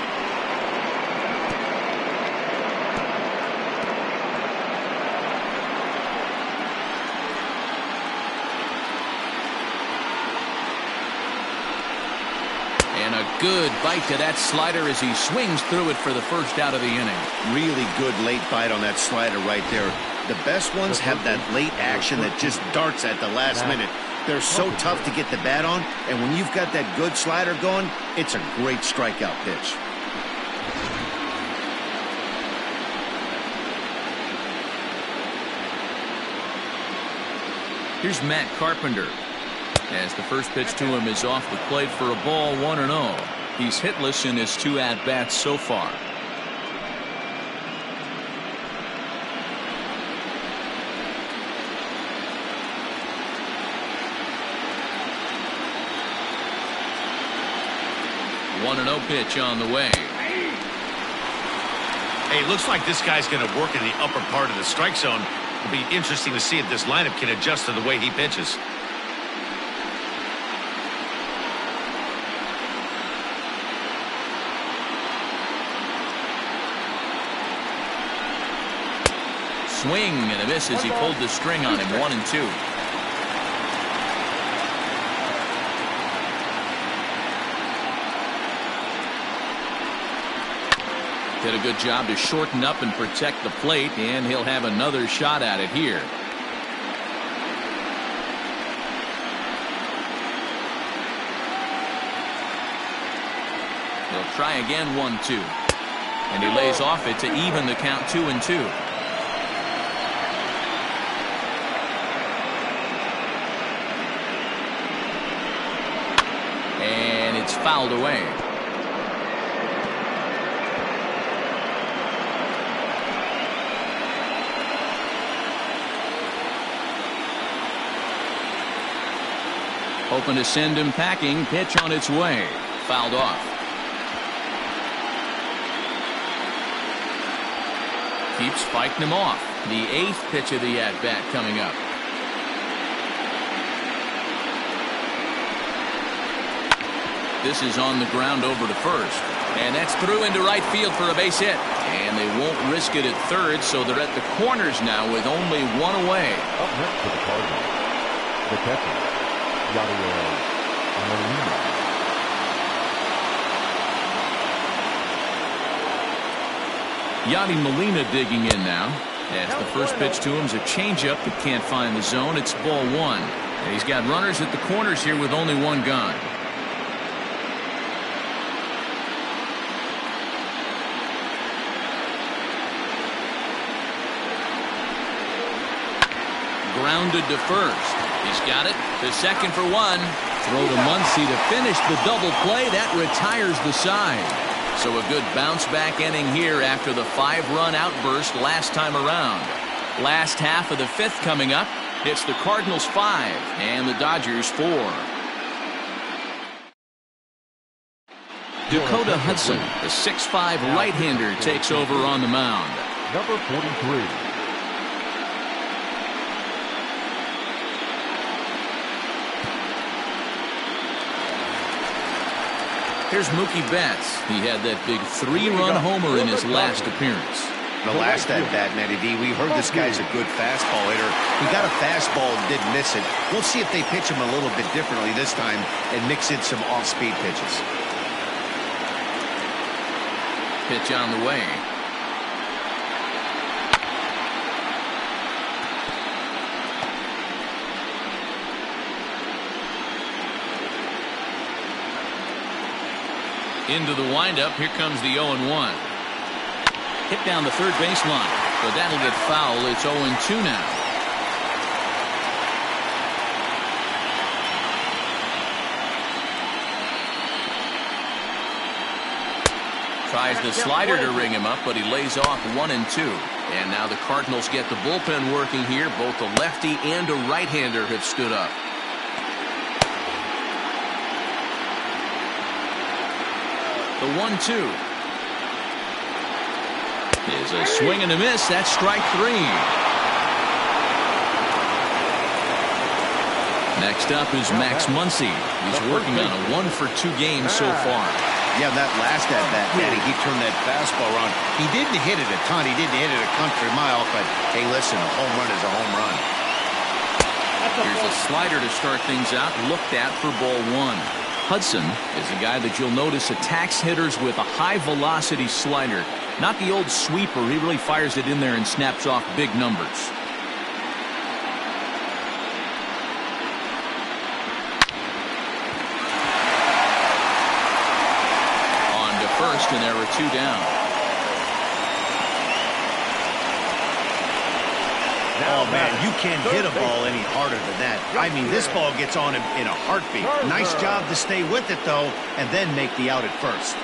And a good bite to that slider as he swings through it for the first out of the inning. Really good late bite on that slider right there. The best ones have that late action that just darts at the last minute. They're so tough to get the bat on, and when you've got that good slider going, it's a great strikeout pitch. Here's Matt Carpenter. As the first pitch to him is off the plate for a ball, 1-0. He's hitless in his 2 at-bats so far. One 1-0 pitch on the way. Hey, looks like this guy's going to work in the upper part of the strike zone. It'll be interesting to see if this lineup can adjust to the way he pitches. Swing and a miss as he pulled the string on him. 1-2. Did a good job to shorten up and protect the plate, and he'll have another shot at it here. He'll try again. 1-2. And he lays off it to even the count. 2-2. And it's fouled away. Hoping to send him packing. Pitch on its way. Fouled off. Keeps fighting him off. The 8th pitch of the at-bat coming up. This is on the ground over to first. And that's through into right field for a base hit. And they won't risk it at third, so they're at the corners now with only 1 away. Up next for the Cardinals, the catcher, Yadier Molina. Yadier Molina digging in now. As the first pitch to him is a changeup that can't find the zone. It's ball 1. And he's got runners at the corners here with only 1 gone. Grounded to first. He's got it to second for 1. Throw to Muncie to finish the double play. That retires the side. So a good bounce-back inning here after the 5-run outburst last time around. Last half of the 5th coming up. It's the Cardinals 5 and the Dodgers 4. Dakota Hudson, the 6'5" right-hander, takes over on the mound. Number 43. Here's Mookie Betts. He had that big 3-run homer in his last appearance. The last at-bat, Matty D, we heard this guy's a good fastball hitter. He got a fastball and didn't miss it. We'll see if they pitch him a little bit differently this time and mix in some off-speed pitches. Pitch on the way. Into the windup. Here comes the 0-1. Hit down the third baseline, but that'll get foul. It's 0-2 now. Tries the slider to ring him up, but he lays off 1-2. And now the Cardinals get the bullpen working here. Both a lefty and a right-hander have stood up. The 1-2 is a swing and a miss. That's strike 3. Next up is Max Muncie. He's working on a 1-for-2 game so far. Yeah, that last at-bat, Daddy, he turned that fastball around. He didn't hit it a ton. He didn't hit it a country mile, but hey, listen, a home run is a home run. Here's a slider to start things out. Looked at for ball 1. Hudson is a guy that you'll notice attacks hitters with a high-velocity slider. Not the old sweeper. He really fires it in there and snaps off big numbers. On to first, and there are 2 down. Oh, Oh, man, you can't hit a ball any harder than that. I mean, this ball gets on him in a heartbeat. Nice job to stay with it, though, and then make the out at first.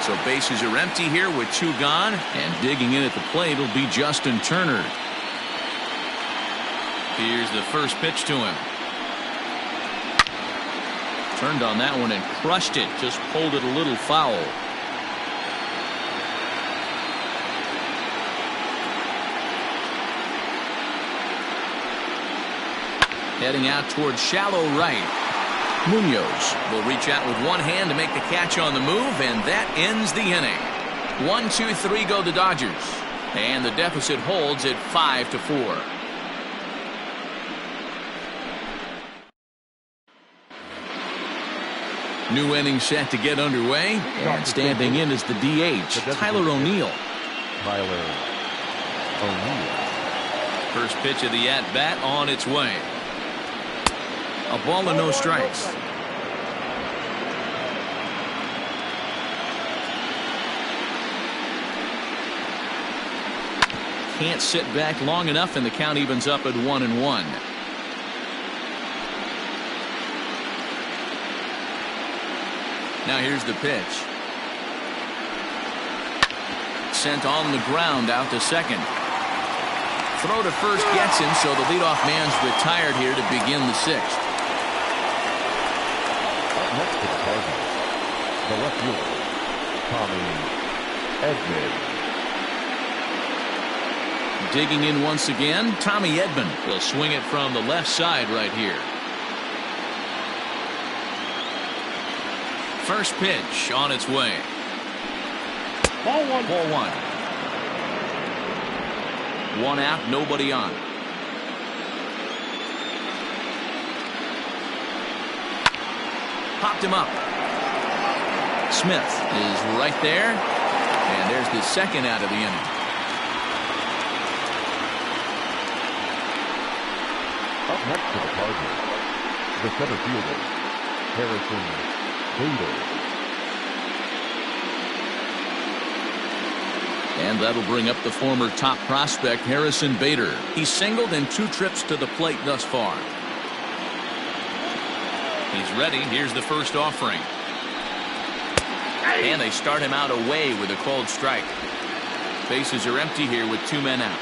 So bases are empty here with 2 gone, and digging in at the plate will be Justin Turner. Here's the first pitch to him. Turned on that one and crushed it. Just pulled it a little foul. Heading out towards shallow right. Munoz will reach out with one hand to make the catch on the move, and that ends the inning. 1-2-3 go the Dodgers, and the deficit holds at 5-4. New inning set to get underway, and standing in is the DH, Tyler O'Neill. First pitch of the at-bat on its way. A ball and no strikes. Can't sit back long enough, and the count evens up at 1-1. Now here's the pitch. Sent on the ground out to second. Throw to first gets him, so the leadoff man's retired here to begin the 6th. Up next to the Cardinals, the left fielder, Tommy Edman. Digging in once again, Tommy Edman will swing it from the left side right here. First pitch on its way. Ball 1. Ball 1. 1 out, nobody on. Popped him up. Smith is right there, and there's the second out of the inning. Up next to the Cardinals, the center fielder, Harrison Bader. And that'll bring up the former top prospect, Harrison Bader. He's singled in 2 trips to the plate thus far. He's ready. Here's the first offering. And they start him out away with a called strike. Bases are empty here with 2 men out.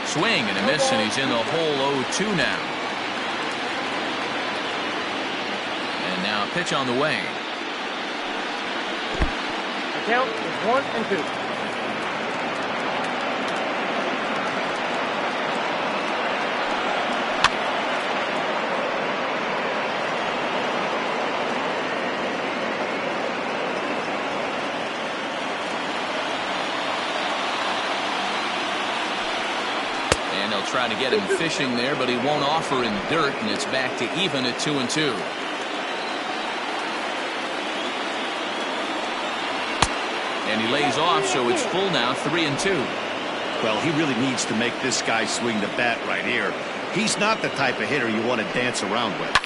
Swing and a miss, and he's in the hole 0-2 now. And now a pitch on the way. The count is 1-2. And they'll try to get him fishing there, but he won't offer in dirt, and it's back to even at 2-2. And he lays off, so it's full now, 3-2. Well, he really needs to make this guy swing the bat right here. He's not the type of hitter you want to dance around with.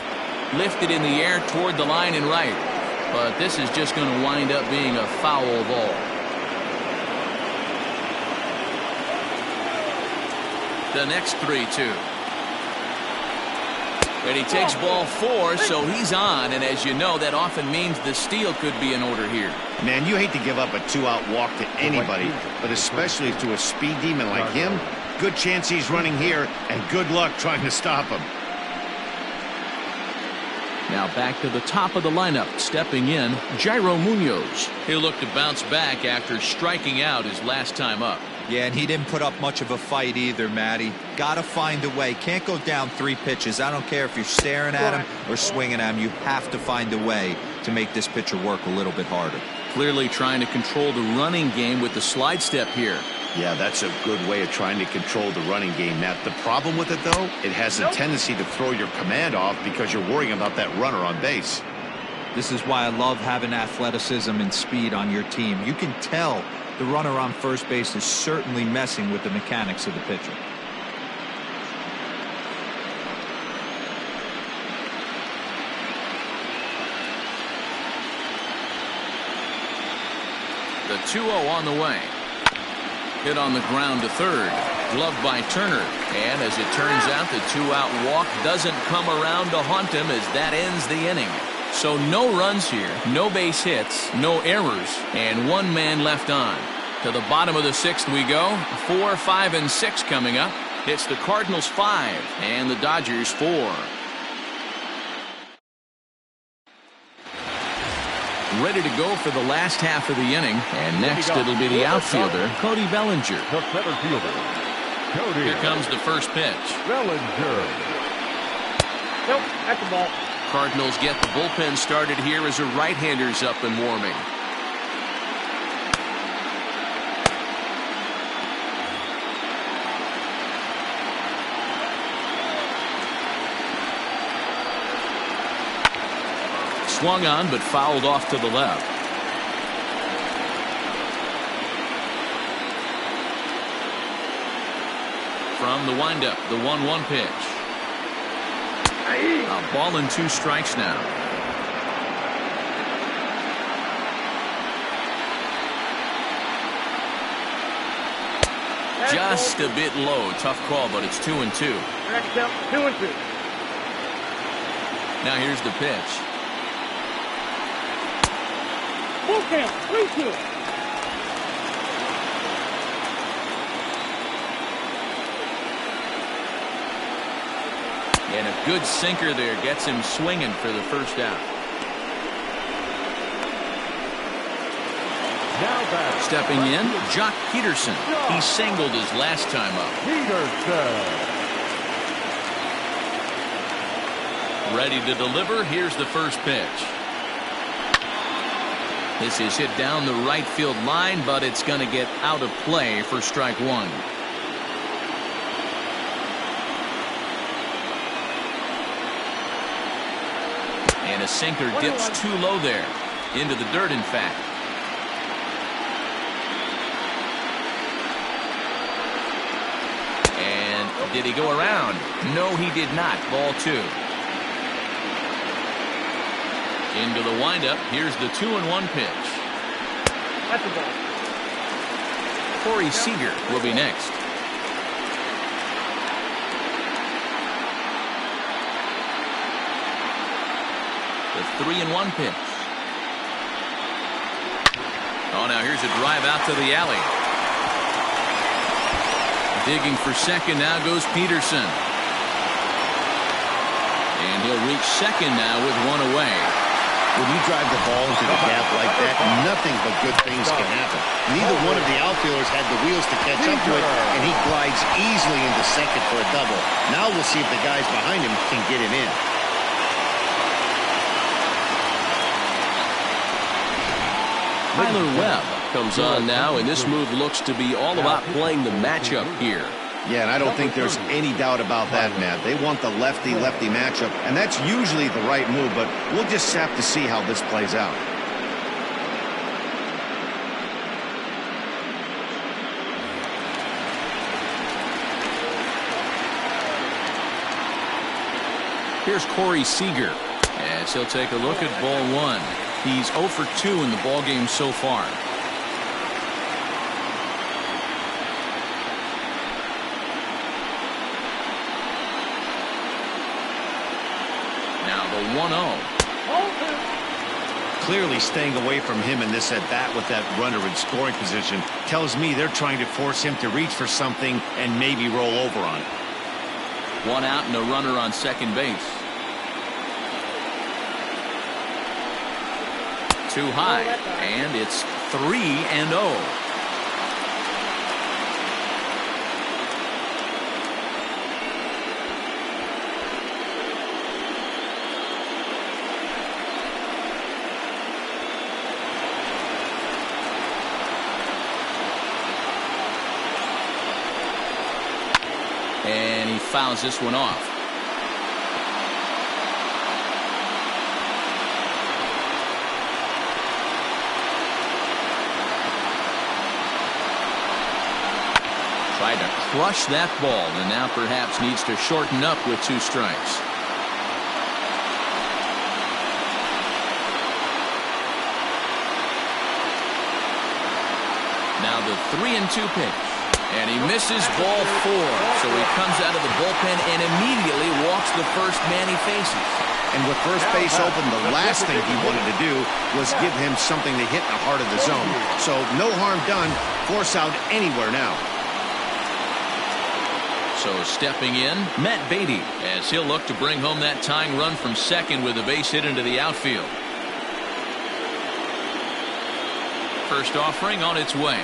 Lifted in the air toward the line and right. But this is just going to wind up being a foul ball. The next 3-2. And he takes ball 4, so he's on, and as you know, that often means the steal could be in order here. Man, you hate to give up a 2-out walk to anybody, but especially to a speed demon like him. Good chance he's running here, and good luck trying to stop him. Now back to the top of the lineup, stepping in, Yadier Munoz. He'll look to bounce back after striking out his last time up. Yeah, and he didn't put up much of a fight either, Matty. Got to find a way. Can't go down 3 pitches. I don't care if you're staring at him or swinging at him. You have to find a way to make this pitcher work a little bit harder. Clearly trying to control the running game with the slide step here. Yeah, that's a good way of trying to control the running game, Matt. The problem with it, though, it has a tendency to throw your command off because you're worrying about that runner on base. This is why I love having athleticism and speed on your team. You can tell the runner on first base is certainly messing with the mechanics of the pitcher. a 2-0 on the way. Hit on the ground to third. Gloved by Turner. And as it turns out, the 2-out walk doesn't come around to haunt him as that ends the inning. So no runs here, no base hits, no errors, and one man left on. To the bottom of the sixth we go. 4, 5, and 6 coming up. It's the Cardinals 5 and the Dodgers 4. Ready to go for the last half of the inning. And next it'll be the outfielder, Cody Bellinger. The center fielder, Cody. Here comes the first pitch. Bellinger. Nope, that's the ball. Cardinals get the bullpen started here as a right-hander's up and warming. Swung on, but fouled off to the left. From the windup, the 1-1 pitch. A ball and 2 strikes now. Just a bit low. Tough call, but it's 2-2. Next count, 2-2. Now here's the pitch. Full count, 3-2. And a good sinker there gets him swinging for the first out. Now back. Stepping in, Jock Peterson. He singled his last time up. Peterson. Ready to deliver. Here's the first pitch. This is hit down the right field line, but it's going to get out of play for strike 1. And a sinker dips too low there. Into the dirt, in fact. And did he go around? No, he did not. Ball 2. Into the windup. Here's the 2-1 pitch. That's the ball. Corey Seeger will be next. The 3-1 pitch. Oh, now here's a drive out to the alley. Digging for second now goes Peterson. And he'll reach second now with 1 away. When you drive the ball into the gap like that, nothing but good things can happen. Neither one of the outfielders had the wheels to catch up to it, and he glides easily into second for a double. Now we'll see if the guys behind him can get him in. Tyler Webb comes on now, and this move looks to be all about playing the matchup here. Yeah, and I don't think there's any doubt about that, Matt. They want the lefty-lefty matchup, and that's usually the right move, but we'll just have to see how this plays out. Here's Corey Seager as he'll take a look at ball 1. He's 0 for 2 in the ballgame so far. Now the 1-0. Clearly staying away from him in this at-bat with that runner in scoring position tells me they're trying to force him to reach for something and maybe roll over on it. 1 out and a runner on second base. Too high, and it's 3-0. And he fouls this one off. Tried to crush that ball, and now perhaps needs to shorten up with 2 strikes. Now the 3-2 pitch. And he misses ball 4. So he comes out of the bullpen and immediately walks the first man he faces. And with first base open, the last thing he wanted to do was give him something to hit in the heart of the zone. So no harm done. Force out anywhere now. So stepping in, Matt Beatty, as he'll look to bring home that tying run from second with a base hit into the outfield. First offering on its way.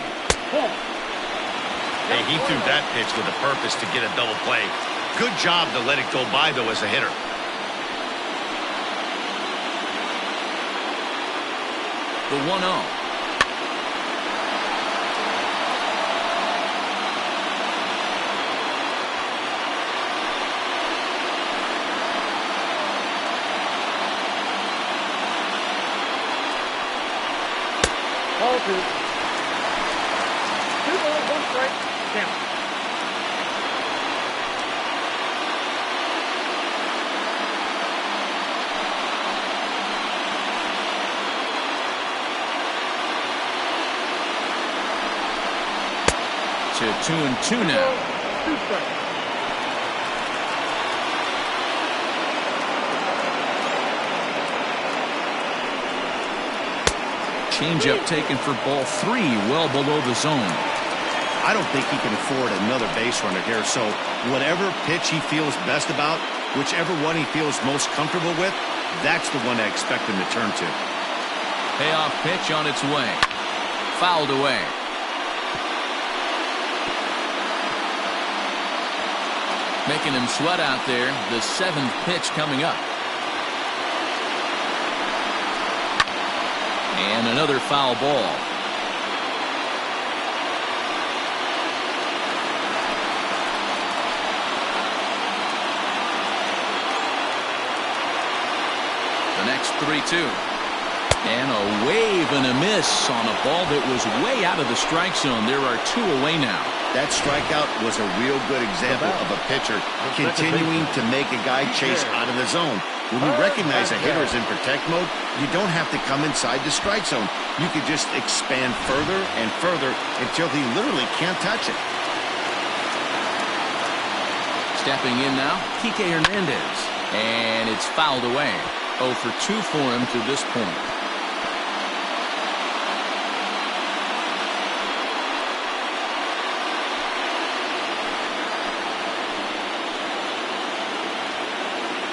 Hey, he threw that pitch with a purpose to get a double play. Good job to let it go by, though, as a hitter. The 1-0. Ball 2. 2 balls, 1 strike. Count. To 2-2 now. 2 strikes. Changeup taken for ball 3, well below the zone. I don't think he can afford another base runner here, so whatever pitch he feels best about, whichever one he feels most comfortable with, that's the one I expect him to turn to. Payoff pitch on its way. Fouled away. Making him sweat out there. The 7th pitch coming up. And another foul ball. The next 3-2. And a wave and a miss on a ball that was way out of the strike zone. There are 2 away now. That strikeout was a real good example of a pitcher continuing to make a guy chase out of the zone. When you recognize a hitter is in protect mode, you don't have to come inside the strike zone. You can just expand further and further until he literally can't touch it. Stepping in now, Kike Hernandez. And it's fouled away. 0 for 2 for him to this point.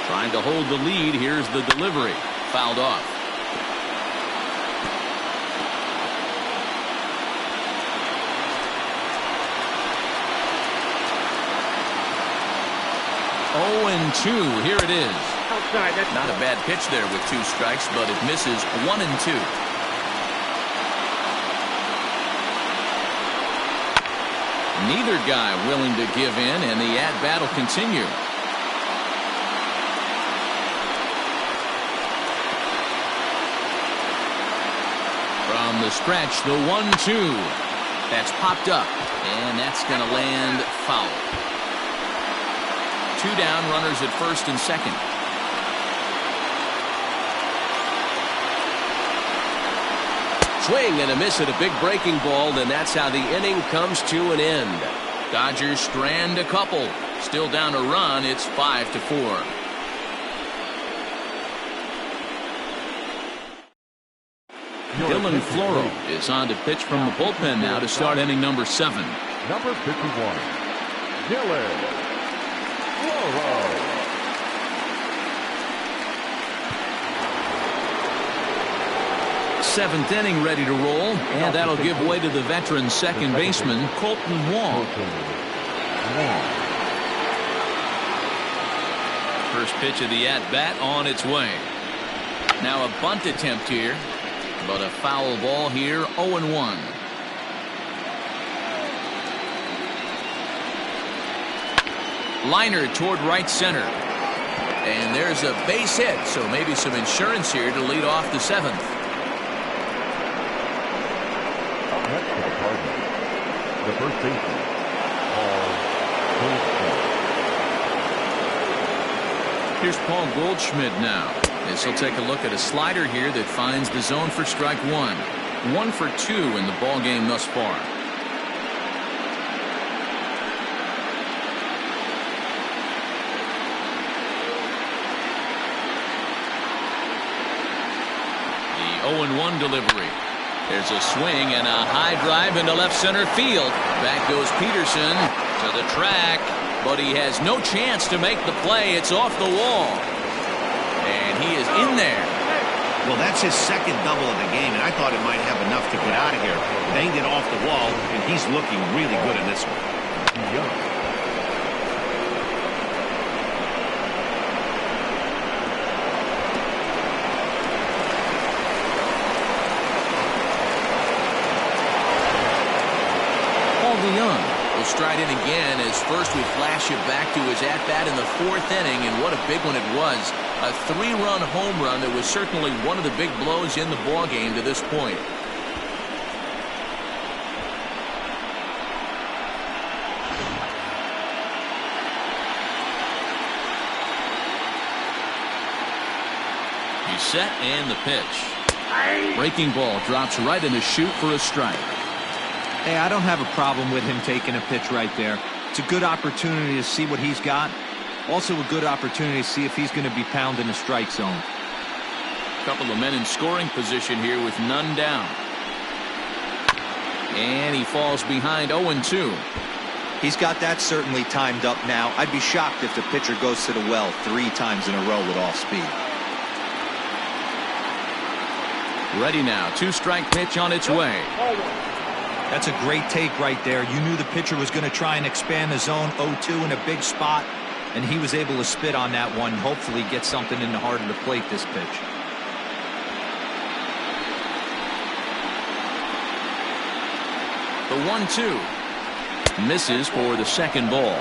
Trying to hold the lead. Here's the delivery. Fouled off. Oh, and 2. Here it is. Outside. That's not a bad pitch there with 2 strikes, but it misses 1 and 2. Neither guy willing to give in, and the at-bat will continue. From the stretch, the 1-2. That's popped up, and that's going to land foul. 2 down, runners at first and second. Swing and a miss at a big breaking ball, and that's how the inning comes to an end. Dodgers strand a couple. Still down a run. It's 5-4. Dylan Floro is on to pitch from the bullpen now to start inning number 7. Number 51, Dylan Floro. Seventh inning ready to roll, and that'll give way to the veteran second baseman, Colton Wong. First pitch of the at-bat on its way. Now a bunt attempt here, but a foul ball here, 0-1. Liner toward right center. And there's a base hit, so maybe some insurance here to lead off the 7th. Next to the Cardinals, the first baseman, Paul Goldschmidt. Here's Paul Goldschmidt now. As he'll take a look at a slider here that finds the zone for strike 1. 1 for 2 in the ball game thus far. 0-1 delivery. There's a swing and a high drive into left center field. Back goes Peterson to the track, but he has no chance to make the play. It's off the wall. And he is in there. Well, that's his second double of the game, and I thought it might have enough to get out of here. Banged it off the wall, and he's looking really good in this one. Young will stride in again as first we flash you back to his at-bat in the 4th inning, and what a big one it was. A 3-run home run that was certainly one of the big blows in the ballgame to this point. He's set and the pitch. Breaking ball drops right in the chute for a strike. Hey, I don't have a problem with him taking a pitch right there. It's a good opportunity to see what he's got. Also a good opportunity to see if he's going to be pounding the strike zone. Couple of men in scoring position here with none down. And he falls behind 0-2. He's got that certainly timed up now. I'd be shocked if the pitcher goes to the well 3 times in a row with off speed. Ready now. 2-strike pitch on its way. That's a great take right there. You knew the pitcher was going to try and expand the zone. 0-2 in a big spot, and he was able to spit on that one. Hopefully get something in the heart of the plate this pitch. The 1-2 misses for the second ball.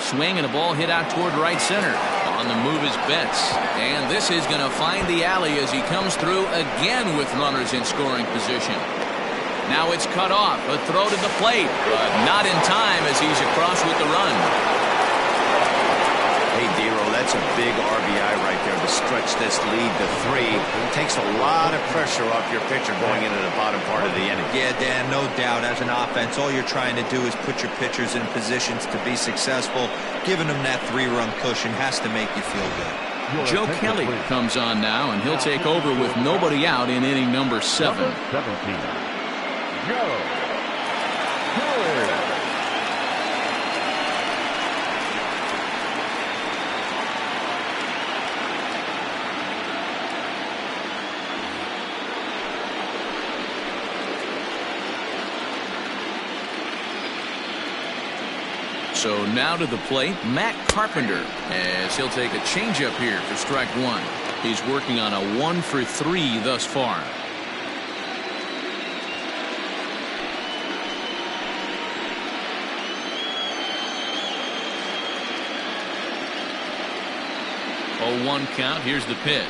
Swing and a ball hit out toward right center. On the move is Betts. And this is going to find the alley as he comes through again with runners in scoring position. Now it's cut off. A throw to the plate, but not in time as he's across with the run. Hey, Dero, that's a big RBI right there to stretch this lead to 3. Takes a lot of pressure off your pitcher going into the bottom part of the inning. Yeah, Dan, no doubt. As an offense, all you're trying to do is put your pitchers in positions to be successful. Giving them that 3-run cushion has to make you feel good. Joe Kelly comes on now, and he'll take over with nobody out in inning number 7. Number 17, Joe Kelly. So now to the plate, Matt Carpenter, as he'll take a changeup here for strike 1. He's working on a 1 for 3 thus far. Oh, 1 count. Here's the pitch.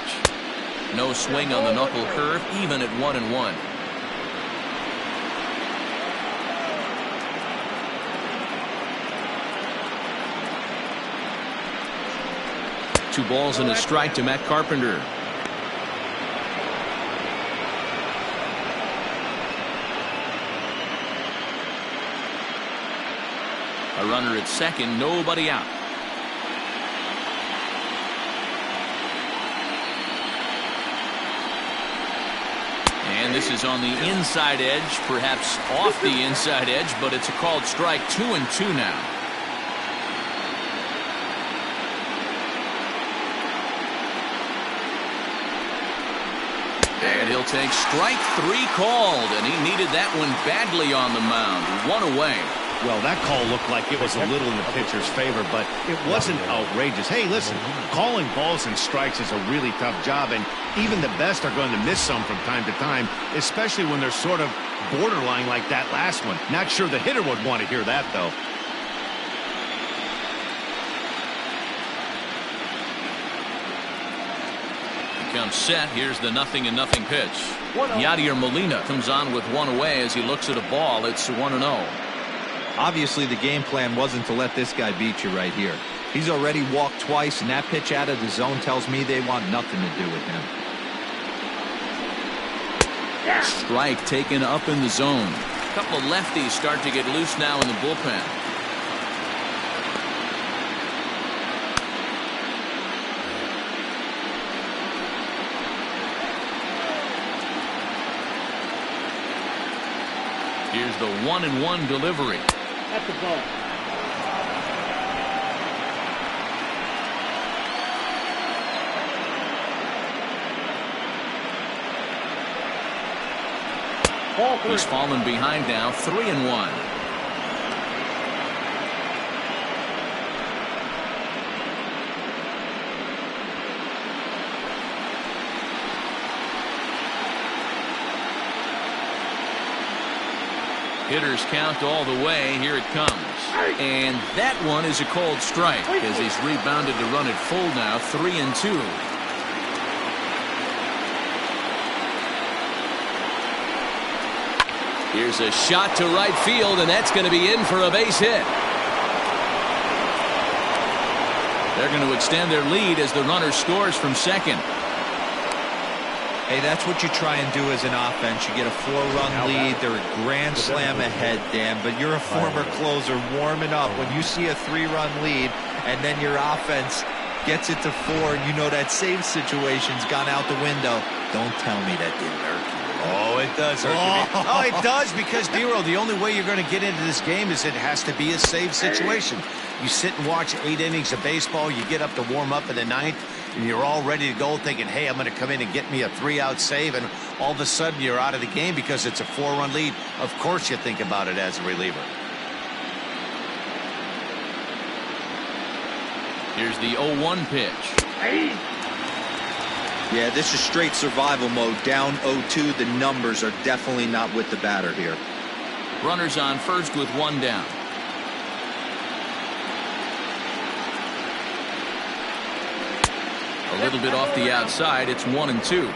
No swing on the knuckle curve, even at 1-1. Two balls and a strike to Matt Carpenter. A runner at second, nobody out. And this is on the inside edge, perhaps off the inside edge, but it's a called strike. 2-2 now. And he'll take strike 3 called, and he needed that one badly on the mound. 1 away. Well, that call looked like it was a little in the pitcher's favor, but it wasn't outrageous. Hey, listen, calling balls and strikes is a really tough job, and even the best are going to miss some from time to time, especially when they're sort of borderline like that last one. Not sure the hitter would want to hear that, though. Comes set. Here's the 0-0 pitch. Yadier Molina comes on with 1 away as he looks at a ball. It's 1-0. Obviously, the game plan wasn't to let this guy beat you right here. He's already walked twice, and that pitch out of the zone tells me they want nothing to do with him. Strike taken up in the zone. A couple of lefties start to get loose now in the bullpen. the 1-1 delivery. That's a ball. He's fallen behind now, 3-1. Hitters count all the way. Here it comes. And that one is a cold strike as he's rebounded to run it full now, 3-2. Here's a shot to right field, and that's going to be in for a base hit. They're going to extend their lead as the runner scores from second. Hey, that's what you try and do as an offense. You get a 4-run lead. They're a grand slam ahead, Dan, but you're a former closer warming up. When you see a 3-run lead and then your offense gets it to 4 and you know that save situation's gone out the window, don't tell me that didn't hurt you. Oh, it does hurt you. Oh, it does, because, Dero, the only way you're going to get into this game is it has to be a save situation. You sit and watch 8 innings of baseball, you get up to warm up in the 9th, and you're all ready to go thinking, hey, I'm going to come in and get me a 3-out save, and all of a sudden you're out of the game because it's a 4-run lead. Of course you think about it as a reliever. Here's the 0-1 pitch. Yeah, this is straight survival mode. Down 0-2. The numbers are definitely not with the batter here. Runners on first with 1 down. A little bit off the outside. It's 1-2.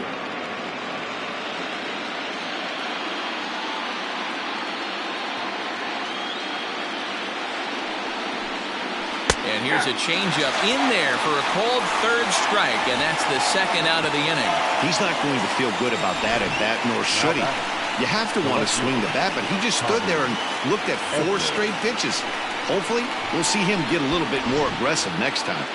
And here's a changeup in there for a cold third strike, and that's the second out of the inning. He's not going to feel good about that at bat, nor should he. You have to want to swing the bat, but he just stood there and looked at 4 straight pitches. Hopefully, we'll see him get a little bit more aggressive next time.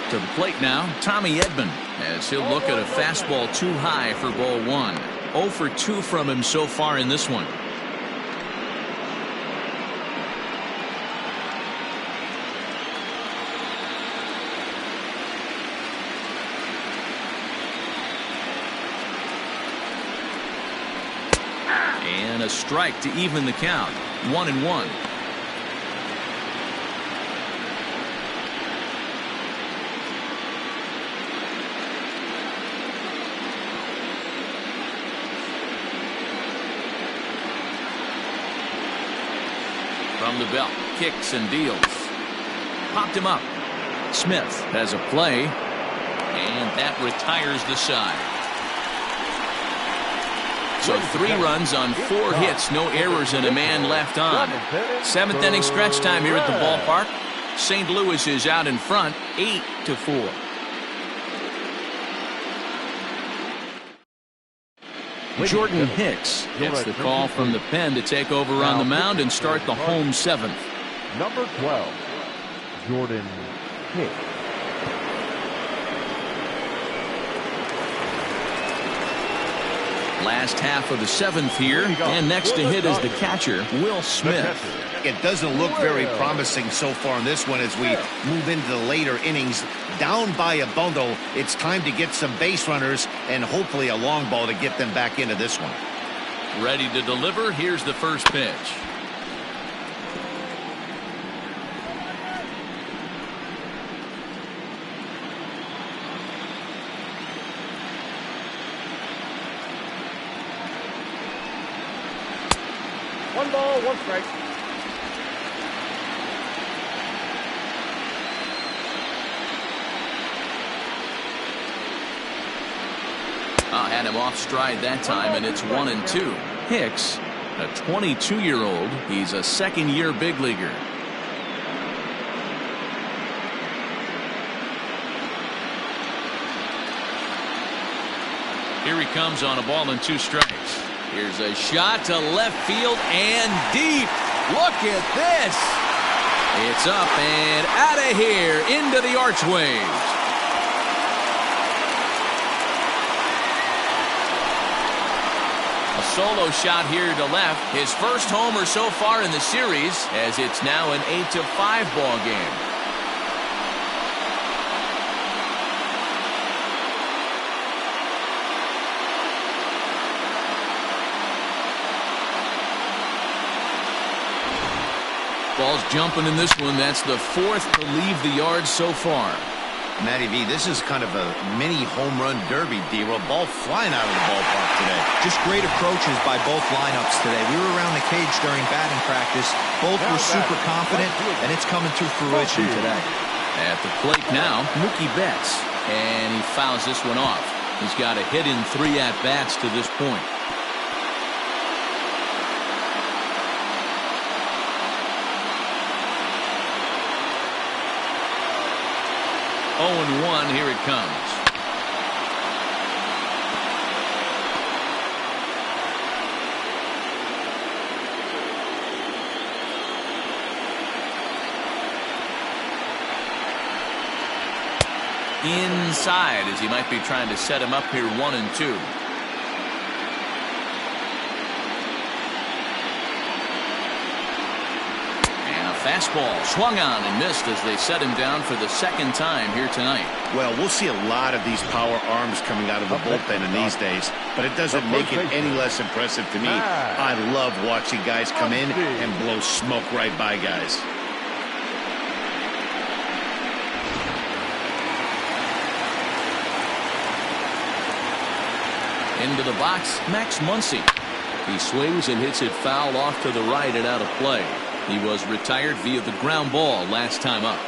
To the plate now, Tommy Edman, as he'll look at a fastball too high for ball 1. 0 for 2 from him so far in this one. And a strike to even the count. 1-1. From the belt, kicks and deals. Popped him up. Smith has a play, and that retires the side. So 3 runs on 4 hits, no errors, and a man left on. 7th inning stretch time here at the ballpark. St. Louis is out in front, 8-4. Jordan Hicks gets the call from the pen to take over on the mound and start the home 7th. Number 12, Jordan Hicks. Last half of the 7th here, and next to hit is the catcher, Will Smith. It doesn't look very promising so far in this one as we move into the later innings. Down by a bundle, it's time to get some base runners and hopefully a long ball to get them back into this one. Ready to deliver. Here's the first pitch. One ball, 1 strike. Had him off stride that time, and it's 1-2. Hicks, a 22-year-old. He's a second-year big leaguer. Here he comes on a ball and 2 strikes. Here's a shot to left field and deep. Look at this. It's up and out of here into the archways. solo shot here to left. His first homer so far in the series, as it's now an 8-5 ball game. Ball's jumping in this one. That's the fourth to leave the yard so far. Matty V, this is kind of a mini home run derby, D-Roll. Ball flying out of the ballpark today. Just great approaches by both lineups today. We were around the cage during batting practice. Both were super confident, and it's coming to fruition today. At the plate now, Mookie Betts. And he fouls this one off. He's got a hit in 3 at-bats to this point. 0-1, here it comes. Inside, as he might be trying to set him up here 1-2. Fastball swung on and missed as they set him down for the second time here tonight. Well, we'll see a lot of these power arms coming out of the bullpen in these days, but it doesn't make it any less impressive to me. I love watching guys come in and blow smoke right by guys. Into the box, Max Muncie. He swings and hits it foul off to the right and out of play. He was retired via the ground ball last time up.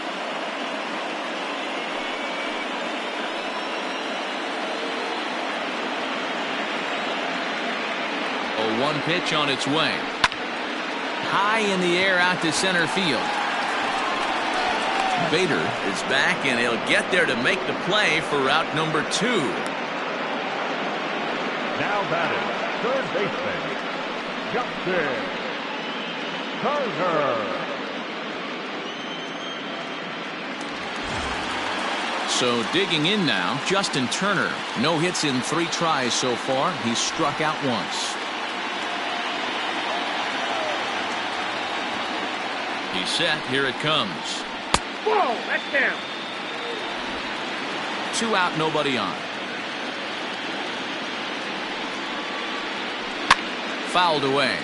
A 1 pitch on its way. High in the air out to center field. Bader is back, and he'll get there to make the play for route number 2. Now batting, third baseman, Justin Carpenter. So digging in now, Justin Turner. No hits in 3 tries so far. He's struck out once. He's set. Here it comes. Whoa, that's down. 2 out, nobody on. Fouled away.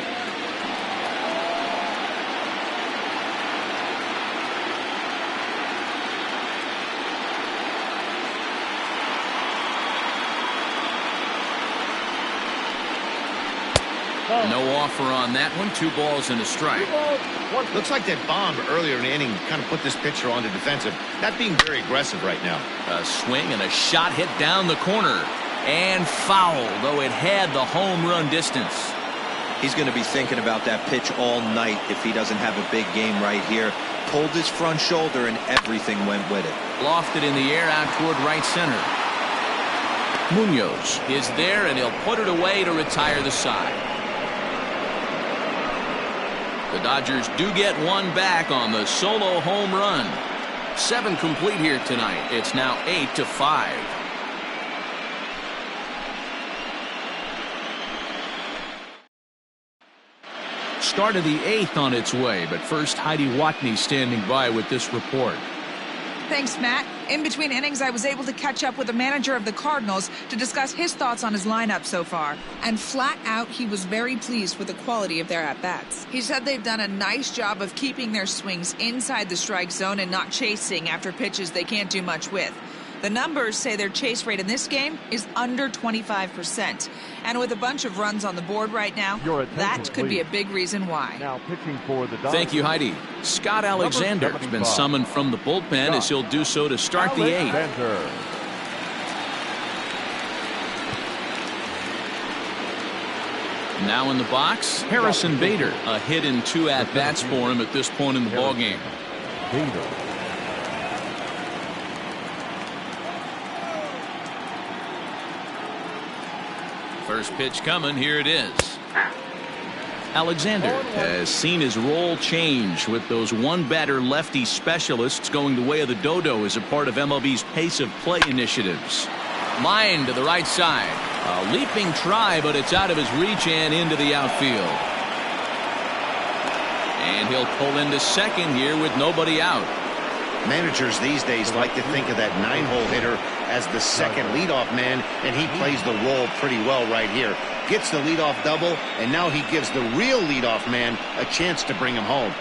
No offer on that one. 2 balls and a strike. Looks like that bomb earlier in the inning kind of put this pitcher on the defensive. Not being very aggressive right now. A swing and a shot hit down the corner. And foul, though it had the home run distance. He's going to be thinking about that pitch all night if he doesn't have a big game right here. Pulled his front shoulder and everything went with it. Lofted in the air out toward right center. Munoz is there, and he'll put it away to retire the side. The Dodgers do get one back on the solo home run. 7 complete here tonight. It's now 8-5. Start of the 8th on its way, but first Heidi Watney standing by with this report. Thanks, Matt. In between innings, I was able to catch up with the manager of the Cardinals to discuss his thoughts on his lineup so far. And flat out, he was very pleased with the quality of their at-bats. He said they've done a nice job of keeping their swings inside the strike zone and not chasing after pitches they can't do much with. The numbers say their chase rate in this game is under 25%. And with a bunch of runs on the board right now, that could be a big reason why. Now pitching for the Dodgers. Thank you, Heidi. Scott Alexander has been summoned from the bullpen as he'll do so to start the 8th. Now in the box, Harrison Bader. A hit in 2 at-bats for him at this point in the ballgame. Bader. First pitch coming. Here it is. Alexander has seen his role change with those one-batter lefty specialists going the way of the dodo as a part of MLB's pace of play initiatives. Line to the right side. A leaping try, but it's out of his reach and into the outfield. And he'll pull into second here with nobody out. Managers these days like to think of that 9-hole hitter as the second leadoff man, and he plays the role pretty well right here. Gets the leadoff double, and now he gives the real leadoff man a chance to bring him home.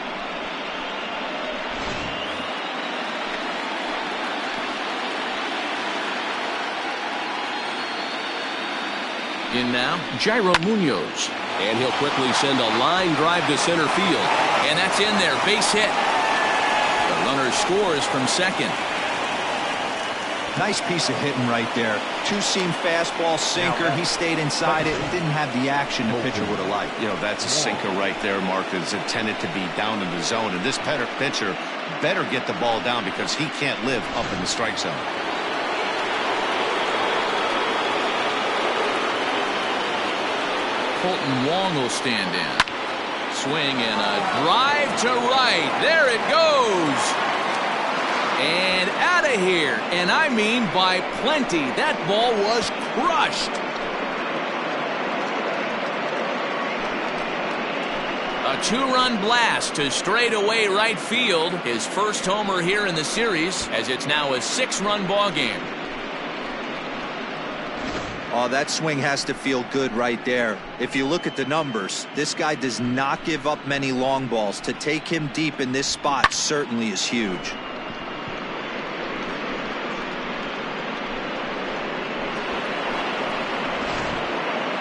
In now, Yadier Munoz. And he'll quickly send a line drive to center field. And that's in there, base hit. The runner scores from second. Nice piece of hitting right there. Two-seam fastball, sinker. He stayed inside it and didn't have the action the pitcher would have liked. You know, that's a sinker right there, Mark. It's intended to be down in the zone. And this pitcher better get the ball down because he can't live up in the strike zone. Colton Wong will stand in. Swing and a drive to right. There it goes. And out of here. And I mean by plenty. That ball was crushed. A two-run blast to straightaway right field. His first homer here in the series, as it's now a 6-run ball game. Oh, that swing has to feel good right there. If you look at the numbers, this guy does not give up many long balls. To take him deep in this spot certainly is huge.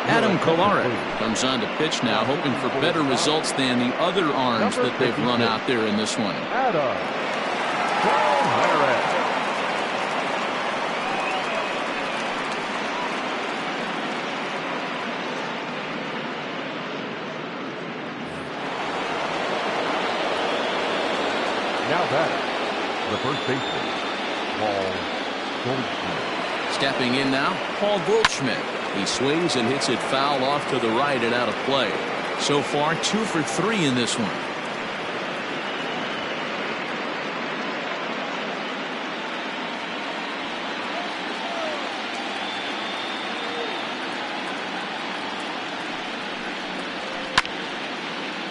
Adam Kolarek comes on to pitch now, hoping for better results than the other arms that they've run out there in this one. Adam Kolarek. Now batting, the first baseman, Paul Goldschmidt. Stepping in now, Paul Goldschmidt. He swings and hits it foul off to the right and out of play. So far, 2 for 3 in this one.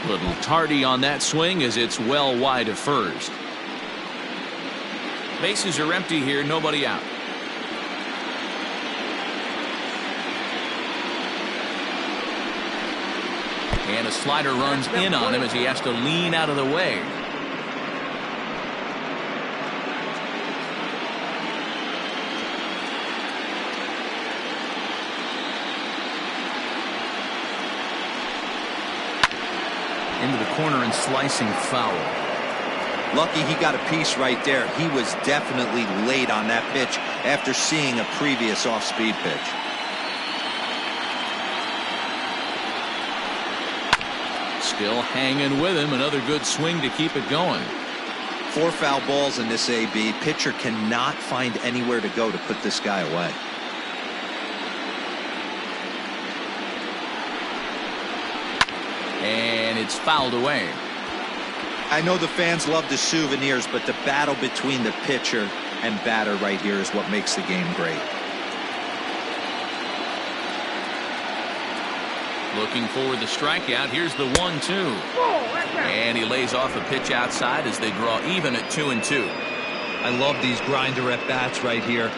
Little tardy on that swing as it's well wide of first. Bases are empty here, nobody out. And a slider runs in on him as he has to lean out of the way. Into the corner and slicing foul. Lucky he got a piece right there. He was definitely late on that pitch after seeing a previous off-speed pitch. Still hanging with him. Another good swing to keep it going. 4 foul balls in this AB. Pitcher cannot find anywhere to go to put this guy away. And it's fouled away. I know the fans love the souvenirs, but the battle between the pitcher and batter right here is what makes the game great. Looking for the strikeout. Here's the 1-2. And he lays off a pitch outside as they draw even at 2-2. I love these grinder at bats right here.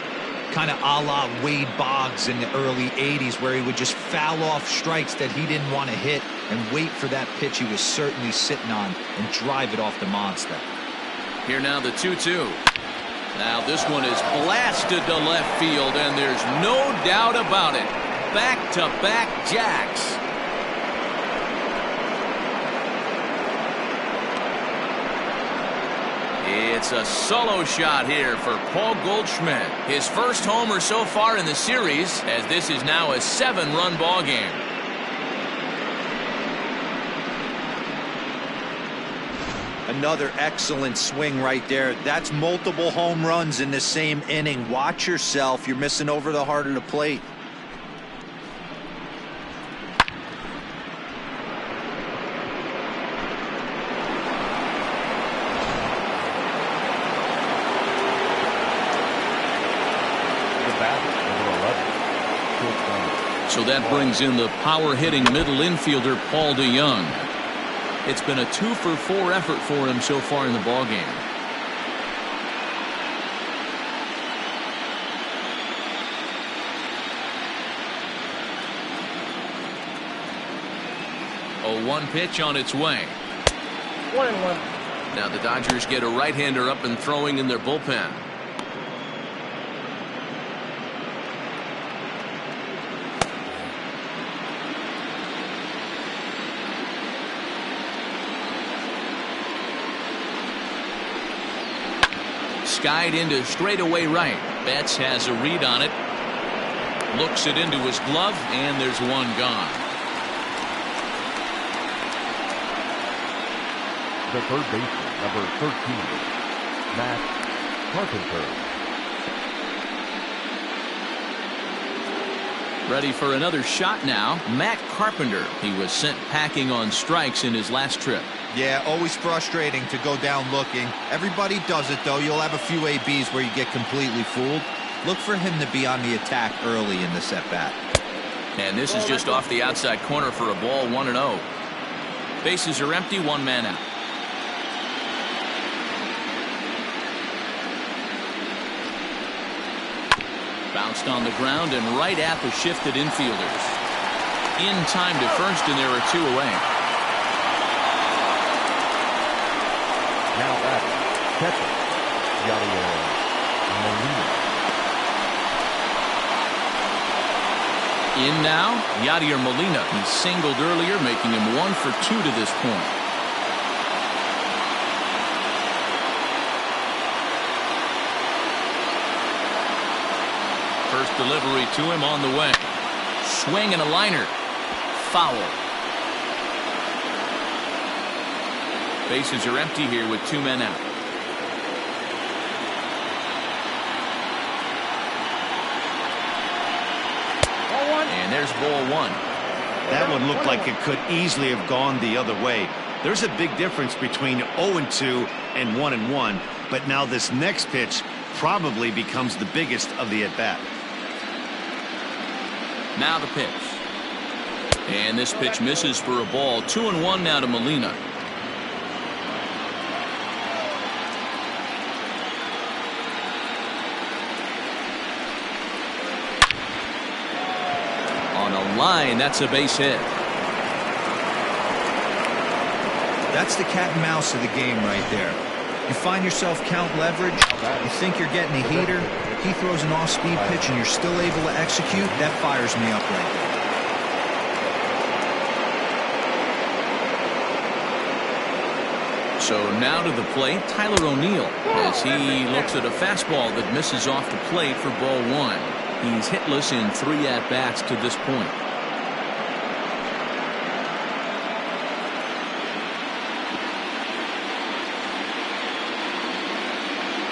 Kind of a la Wade Boggs in the early 80s, where he would just foul off strikes that he didn't want to hit and wait for that pitch he was certainly sitting on and drive it off the monster. Here now the 2-2. Now this one is blasted to left field, and there's no doubt about it. Back-to-back jacks. It's a solo shot here for Paul Goldschmidt. His first homer so far in the series, as this is now a 7-run ball game. Another excellent swing right there. That's multiple home runs in the same inning. Watch yourself. You're missing over the heart of the plate. The batter, number 11, shortstop So that brings in the power-hitting middle infielder, Paul DeYoung. It's been a 2-for-4 effort for him so far in the ballgame. A 1 pitch on its way. 1-1. Now the Dodgers get a right-hander up and throwing in their bullpen. Skied into straightaway right. Betts has a read on it. Looks it into his glove, and there's one gone. The third baseman, number 13, Matt Carpenter. Ready for another shot now. Matt Carpenter. He was sent packing on strikes in his last trip. Yeah, always frustrating to go down looking. Everybody does it, though. You'll have a few ABs where you get completely fooled. Look for him to be on the attack early in this at-bat. And this is just off the outside corner for a ball, 1-0. Bases are empty, 1 man out. Bounced on the ground and right at the shifted infielders. In time to first, and there are 2 away. Now at catcher, Yadier Molina. In now, Yadier Molina. He singled earlier, making him 1 for 2 to this point. First delivery to him on the way. Swing and a liner. Foul. Bases are empty here with 2 men out. And there's ball 1. That one looked like it could easily have gone the other way. There's a big difference between 0-2 and 1-1, but now this next pitch probably becomes the biggest of the at-bat. Now the pitch. And this pitch misses for a ball. 2-1 now to Molina. Line, that's a base hit. That's the cat and mouse of the game right there. You find yourself count leverage, you think you're getting a heater, he throws an off-speed pitch and you're still able to execute. That fires me up right there. So now to the plate, Tyler O'Neill, as he looks at a fastball that misses off the plate for ball 1. He's hitless in 3 at-bats to this point.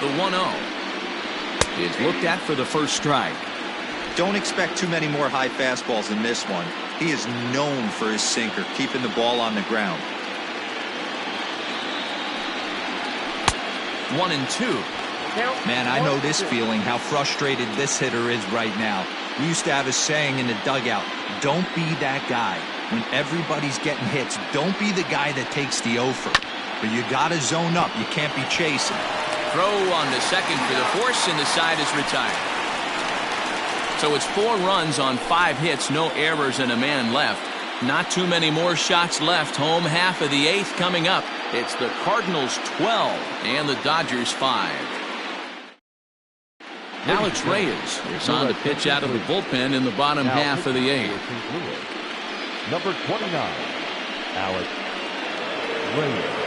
The 1-0 is looked at for the first strike. Don't expect too many more high fastballs than this one. He is known for his sinker, keeping the ball on the ground. 1-2. Man, I know this feeling, how frustrated this hitter is right now. We used to have a saying in the dugout, don't be that guy. When everybody's getting hits, don't be the guy that takes the offer. But you got to zone up. You can't be chasing. Throw on the second for the force, and the side is retired. So it's 4 runs on 5 hits, no errors, and a man left. Not too many more shots left. Home half of the 8th coming up. It's the Cardinals 12 and the Dodgers 5. Alex Reyes is on to pitch out of the bullpen in the bottom half of the 8th. Number 29, Alex Reyes.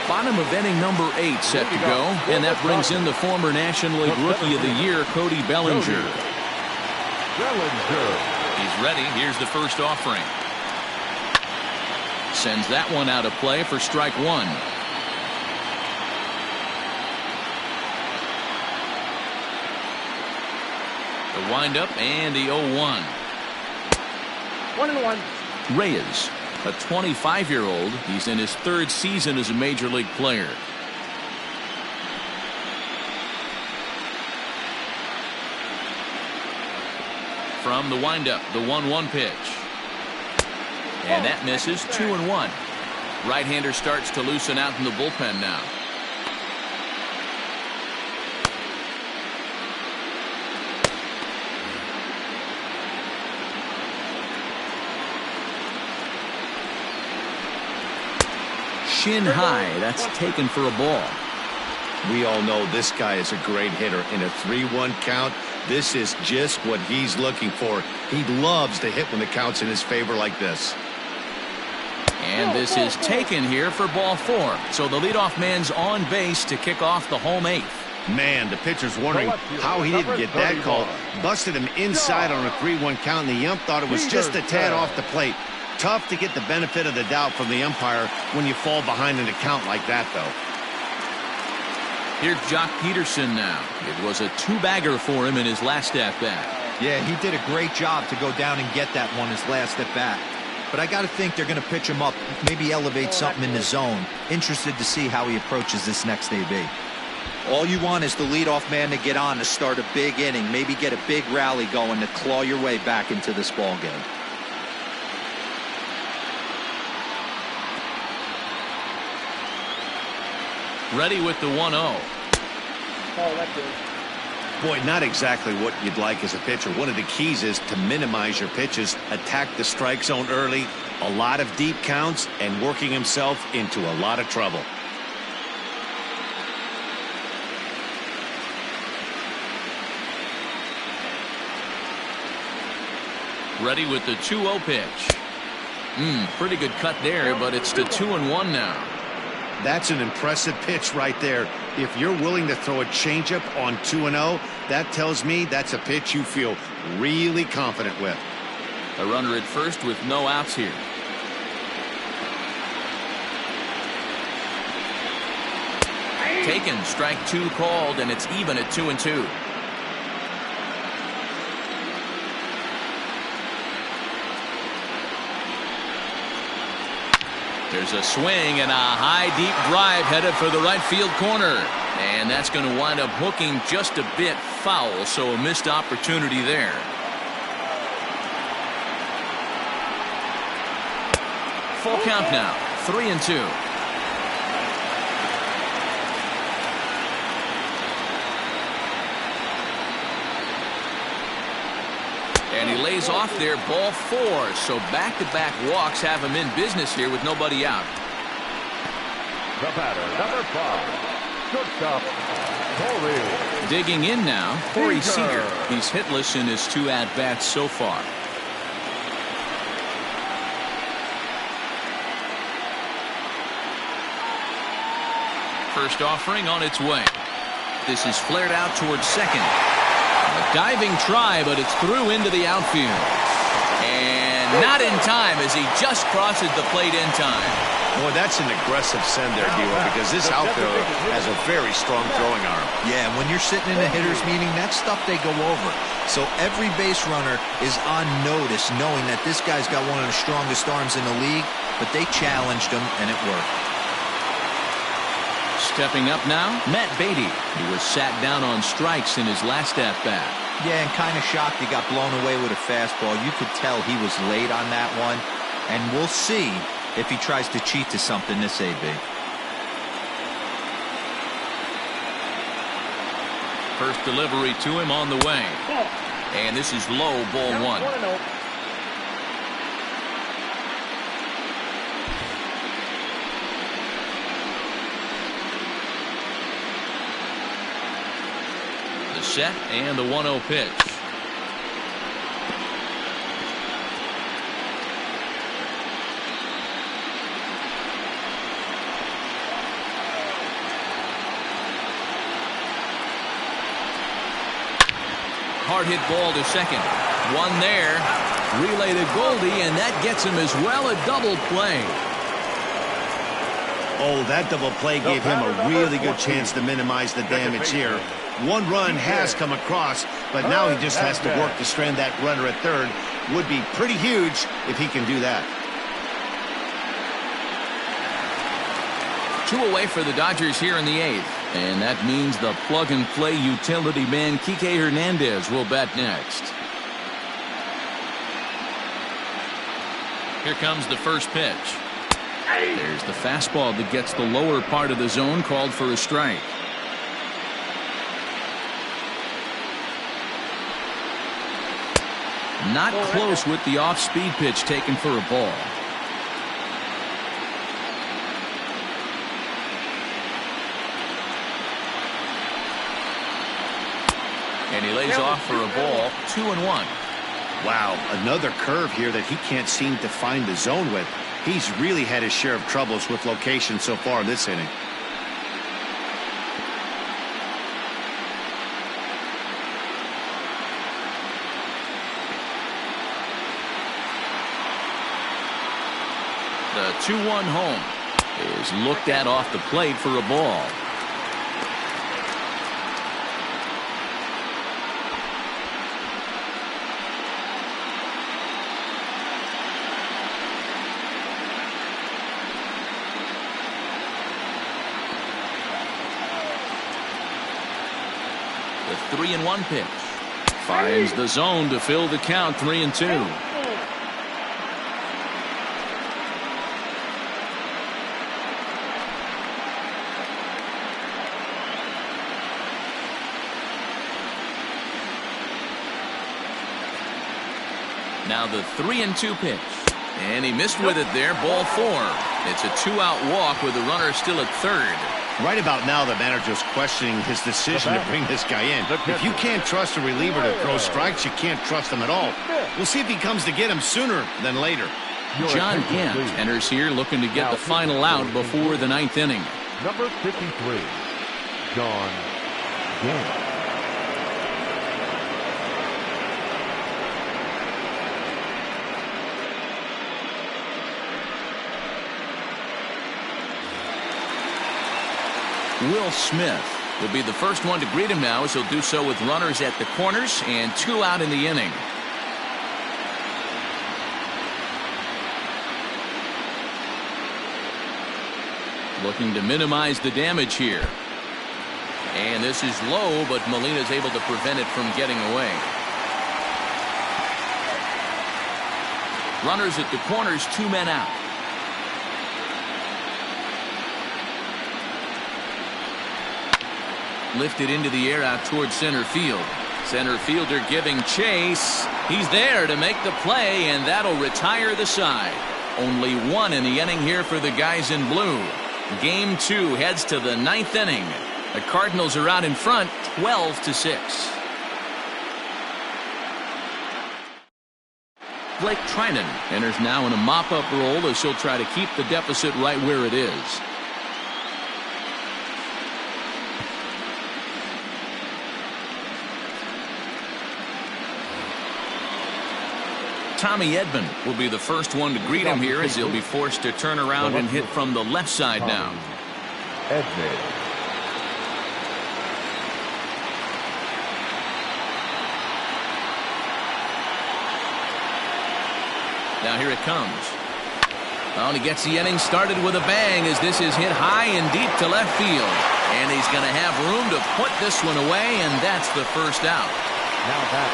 Bottom of inning number 8 set to go, and that brings in the former National League Rookie of the Year, Cody Bellinger. He's ready. Here's the first offering. Sends that one out of play for strike 1. The windup and the 0-1. 1-1. Reyes, a 25-year-old. He's in his 3rd season as a major league player. From the windup, the 1-1 pitch. And that misses. 2-1. Right-hander starts to loosen out in the bullpen now. Shin high. That's taken for a ball. We all know this guy is a great hitter. In a 3-1 count, this is just what he's looking for. He loves to hit when the count's in his favor like this. And this is taken here for ball 4. So the leadoff man's on base to kick off the home 8th. Man, the pitcher's wondering how he didn't get that call. Busted him inside on a 3-1 count, and the ump thought it was just a tad off the plate. Tough to get the benefit of the doubt from the umpire when you fall behind in a count like that, though. Here's Jock Peterson now. It was a 2-bagger for him in his last at-bat. Yeah, he did a great job to go down and get that one his last at-bat. But I got to think they're going to pitch him up, maybe elevate something in the zone. Interested to see how he approaches this next AB. All you want is the leadoff man to get on to start a big inning, maybe get a big rally going to claw your way back into this ball game. Ready with the 1-0. Oh, that's good. Boy, not exactly what you'd like as a pitcher. One of the keys is to minimize your pitches, attack the strike zone early, a lot of deep counts, and working himself into a lot of trouble. Ready with the 2-0 pitch. Pretty good cut there, but it's to 2-1 now. That's an impressive pitch right there. If you're willing to throw a changeup on 2-0, that tells me that's a pitch you feel really confident with. A runner at first with no outs here. Taken, strike 2 called, and it's even at 2-2. There's a swing and a high deep drive headed for the right field corner. And that's going to wind up hooking just a bit foul, so a missed opportunity there. Full count now, 3-2. And he lays off there, ball 4. So back-to-back walks have him in business here with nobody out. The batter, number 5, shortstop, Corey. Digging in now, Corey Seeger. He's hitless in his 2 at-bats so far. First offering on its way. This is flared out towards second. A diving try, but it's through into the outfield. And not in time as he just crosses the plate in time. Boy, that's an aggressive send there, D-Lo, because this outfielder has a very strong throwing arm. Yeah, and when you're sitting in a hitter's meeting, that's stuff they go over. So every base runner is on notice, knowing that this guy's got one of the strongest arms in the league, but they challenged him, and it worked. Stepping up now, Matt Beatty. He was sat down on strikes in his last at-bat. Yeah, and kind of shocked he got blown away with a fastball. You could tell he was late on that one, and we'll see if he tries to cheat to something this AB. First delivery to him on the way. And this is low, ball 1. Set and the 1-0 pitch. Hard hit ball to second. One there. Relay to Goldie, and that gets him as well a double play. Oh, that double play gave him a really good chance to minimize the damage here. 1 run has come across, but now he just has to work to strand that runner at third. Would be pretty huge if he can do that. 2 away for the Dodgers here in the 8th. And that means the plug-and-play utility man Kike Hernandez will bat next. Here comes the first pitch. There's the fastball that gets the lower part of the zone, called for a strike. Not close with the off-speed pitch taken for a ball. And he lays off for a ball, 2-1. Wow, another curve here that he can't seem to find the zone with. He's really had his share of troubles with location so far in this inning. The 2-1 home is looked at off the plate for a ball. The 3-1 pitch finds the zone to fill the count, 3-2. Now the 3-2 pitch, and he missed with it there. Ball 4. It's a 2-out walk with the runner still at third. Right about now, the manager's questioning his decision to bring this guy in. If you can't trust a reliever to throw strikes, you can't trust him at all. We'll see if he comes to get him sooner than later. John Gant enters here looking to get the final out before the 9th inning. Number 53, John Gant. Will Smith will be the first one to greet him now, as he'll do so with runners at the corners and 2 out in the inning. Looking to minimize the damage here. And this is low, but Molina's able to prevent it from getting away. Runners at the corners, 2 men out. Lifted into the air out towards center field. Center fielder giving chase. He's there to make the play, and that'll retire the side. Only 1 in the inning here for the guys in blue. Game 2 heads to the 9th inning. The Cardinals are out in front, 12-6. Blake Trinan enters now in a mop-up role, as he'll try to keep the deficit right where it is. Tommy Edman will be the first one to greet him here, as he'll be forced to turn around and hit from the left side now. Edman. Now here it comes. Well, and he gets the inning started with a bang, as this is hit high and deep to left field. And he's going to have room to put this one away, and that's the first out. Now back,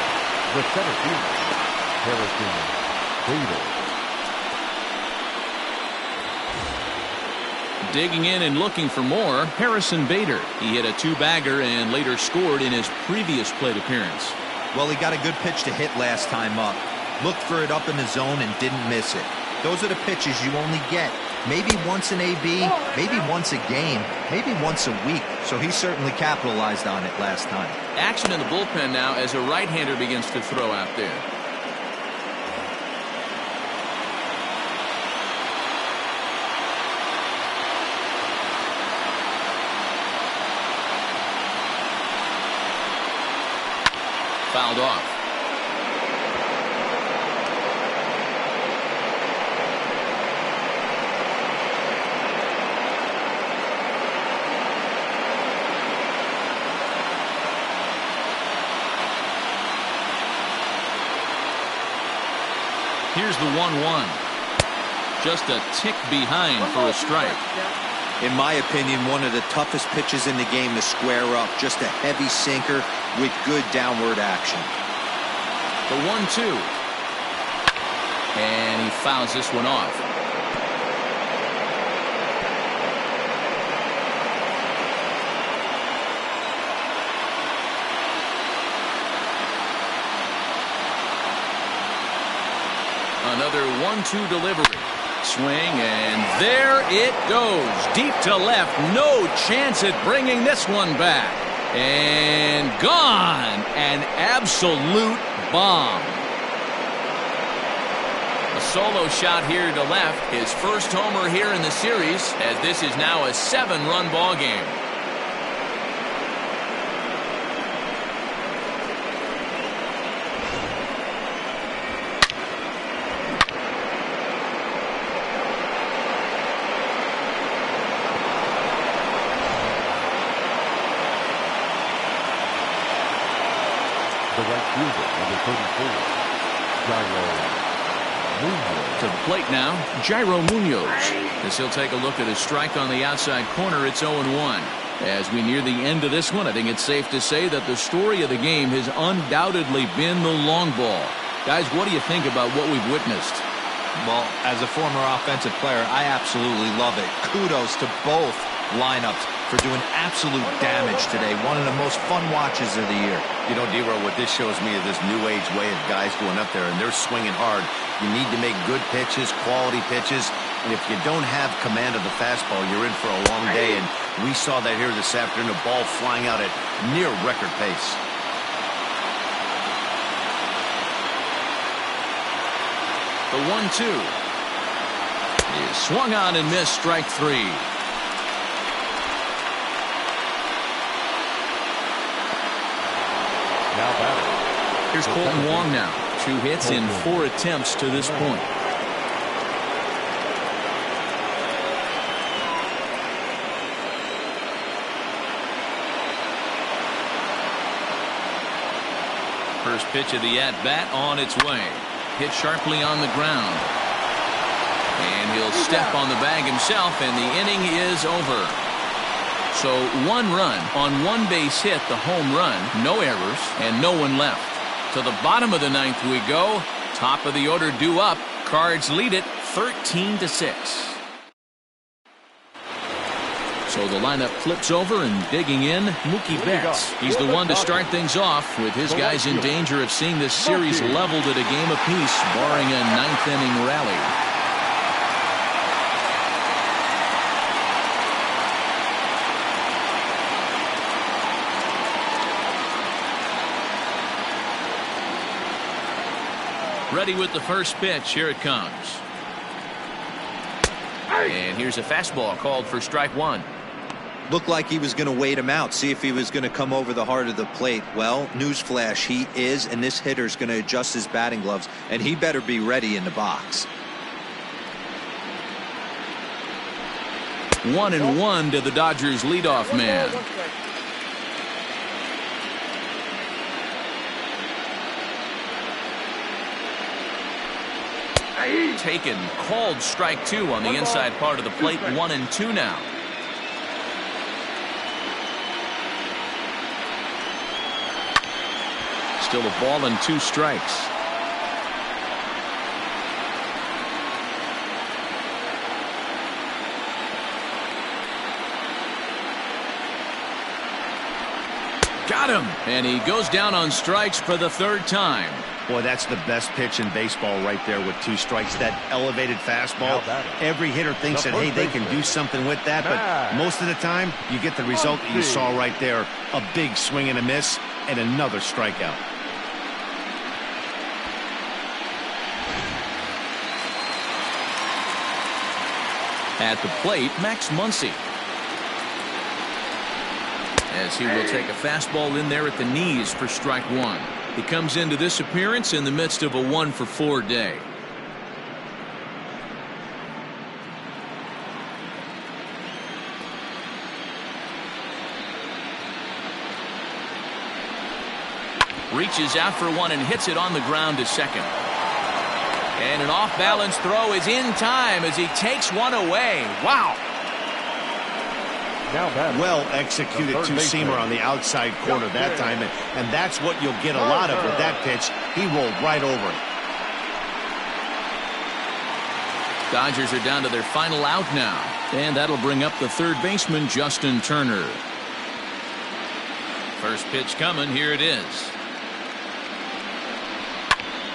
the center fielder, Harrison Bader. Digging in and looking for more, Harrison Bader. He hit a 2-bagger and later scored in his previous plate appearance. Well, he got a good pitch to hit last time up. Looked for it up in the zone and didn't miss it. Those are the pitches you only get maybe once in AB, maybe once a game, maybe once a week. So he certainly capitalized on it last time. Action in the bullpen now as a right-hander begins to throw out there. Fouled off. Here's the 1-1. Just a tick behind for a strike. In my opinion, one of the toughest pitches in the game to square up. Just a heavy sinker with good downward action. The 1-2. And he fouls this one off. Another 1-2 delivery. Swing, and there it goes. Deep to left. No chance at bringing this one back. And gone. An absolute bomb. A solo shot here to left. His first homer here in the series, as this is now a 7-run ball game. The right fielder, number 34, Yadier Molina. To the plate now, Yadier Molina. As he'll take a look at a strike on the outside corner, it's 0-1. As we near the end of this one, I think it's safe to say that the story of the game has undoubtedly been the long ball. Guys, what do you think about what we've witnessed? Well, as a former offensive player, I absolutely love it. Kudos to both lineups for doing absolute damage today. One of the most fun watches of the year. You know, D-Row, what this shows me is this new age way of guys going up there, and they're swinging hard. You need to make good pitches, quality pitches, and if you don't have command of the fastball, you're in for a long day, and we saw that here this afternoon, a ball flying out at near record pace. The 1-2 is swung on and missed, strike 3. Now batting. Here's Colton Wong now. 2 hits in 4 attempts to this point. First pitch of the at-bat on its way. Hit sharply on the ground. And he'll step on the bag himself, and the inning is over. So 1 run on 1 base hit, the home run, no errors, and no one left. To the bottom of the 9th we go. Top of the order due up. Cards lead it 13-6. So the lineup flips over, and digging in, Mookie Betts. He's the one to start things off, with his guys in danger of seeing this series leveled at a game apiece, barring a 9th-inning rally. Ready with the first pitch. Here it comes. And here's a fastball called for strike 1. Looked like he was going to wait him out, see if he was going to come over the heart of the plate. Well, newsflash, he is, and this hitter's going to adjust his batting gloves, and he better be ready in the box. 1-1 to the Dodgers leadoff man. Taken, called strike 2 on the inside part of the plate. 1-2 now. Still a ball and 2 strikes. Got him, and he goes down on strikes for the 3rd time. Boy, that's the best pitch in baseball right there with 2 strikes. That elevated fastball. Every hitter thinks that, hey, they can do something with that, but most of the time, you get the result that you saw right there. A big swing and a miss, and another strikeout. At the plate, Max Muncie. As he will take a fastball in there at the knees for strike 1. He comes into this appearance in the midst of a 1-for-4 day. Reaches out for one and hits it on the ground to second. And an off-balance throw is in time as he takes one away. Wow. Well executed two-seamer on the outside corner that time, and that's what you'll get a lot of with that pitch. He rolled right over it. Dodgers are down to their final out now, and that'll bring up the third baseman, Justin Turner. First pitch coming. Here it is.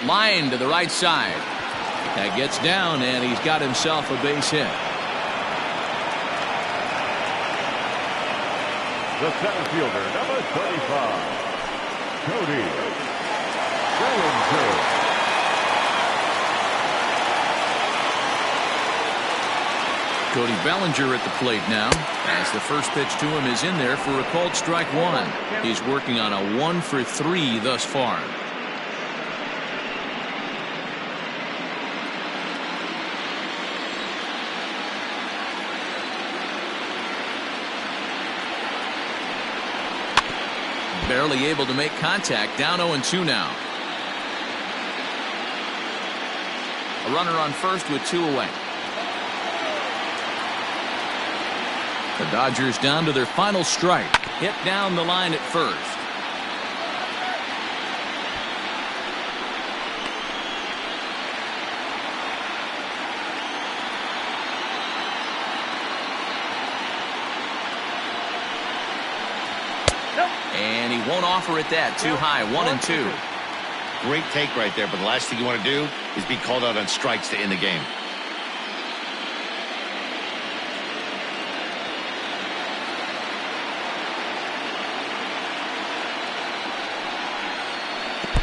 Line to the right side. That gets down, and he's got himself a base hit. The center fielder, number 35, Cody Bellinger. Cody Bellinger at the plate now, as the first pitch to him is in there for a called strike one. He's working on a 1 for 3 thus far. Barely able to make contact. Down 0-2 now. A runner on first with 2 away. The Dodgers down to their final strike. Hit down the line at first. And he won't offer it that. Too high. 1-2. Great take right there, but the last thing you want to do is be called out on strikes to end the game.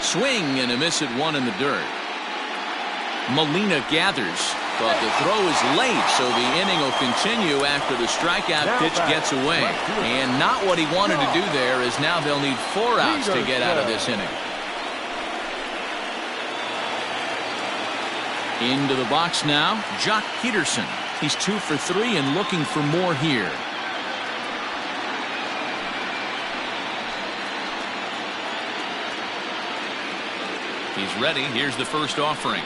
Swing and a miss at 1 in the dirt. Molina gathers, but the throw is late, so the inning will continue after the strikeout pitch gets away. And not what he wanted to do there, as now they'll need 4 outs to get out of this inning. Into the box now, Jock Peterson. He's 2 for 3 and looking for more here. He's ready. Here's the first offering.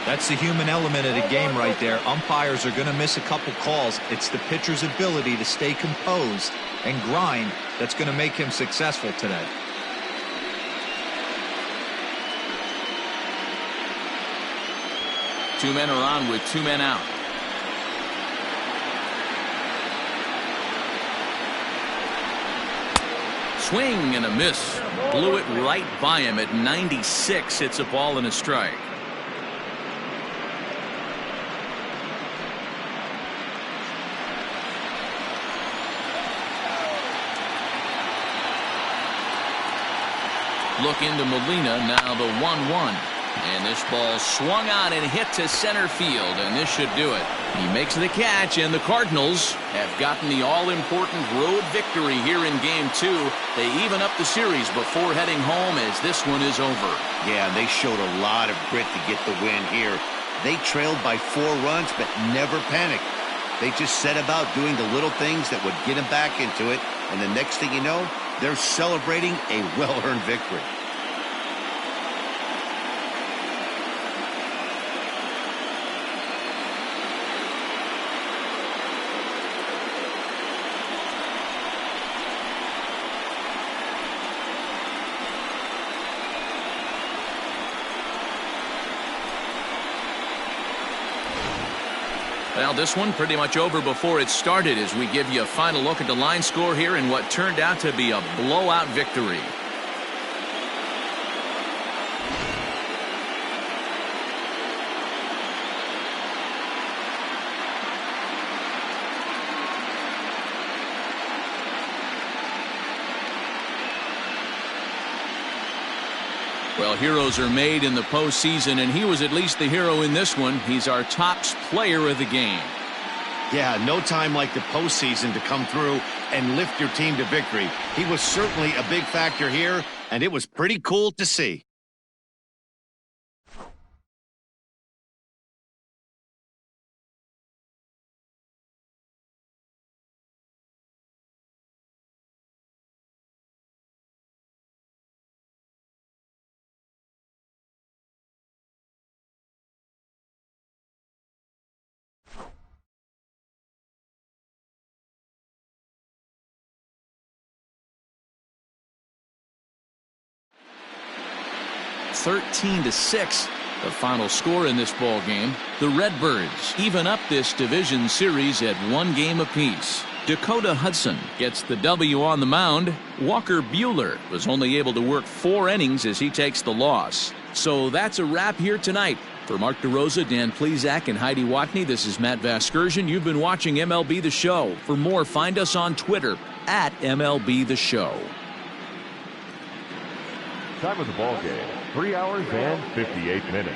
That's the human element of the game right there. Umpires are going to miss a couple calls. It's the pitcher's ability to stay composed and grind that's going to make him successful today. Two men are on with 2 men out. Swing and a miss. Blew it right by him at 96. It's a ball and a strike. Look into Molina. Now the 1-1. And this ball swung on and hit to center field, and this should do it. He makes the catch, and the Cardinals have gotten the all-important road victory here in Game 2. They even up the series before heading home, as this one is over. Yeah, they showed a lot of grit to get the win here. They trailed by 4 runs, but never panicked. They just set about doing the little things that would get them back into it, and the next thing you know, they're celebrating a well-earned victory. Well, this one pretty much over before it started, as we give you a final look at the line score here in what turned out to be a blowout victory. Well, heroes are made in the postseason, and he was at least the hero in this one. He's our top player of the game. Yeah, no time like the postseason to come through and lift your team to victory. He was certainly a big factor here, and it was pretty cool to see. $13-6. The final score in this ball game, the Redbirds even up this division series at 1 game apiece. Dakota Hudson gets the W on the mound. Walker Buehler was only able to work 4 innings as he takes the loss. So that's a wrap here tonight. For Mark DeRosa, Dan Plesac, and Heidi Watney, this is Matt Vasgersian. You've been watching MLB The Show. For more, find us on Twitter at MLB The Show. Time of the ball game, 3 hours and 58 minutes.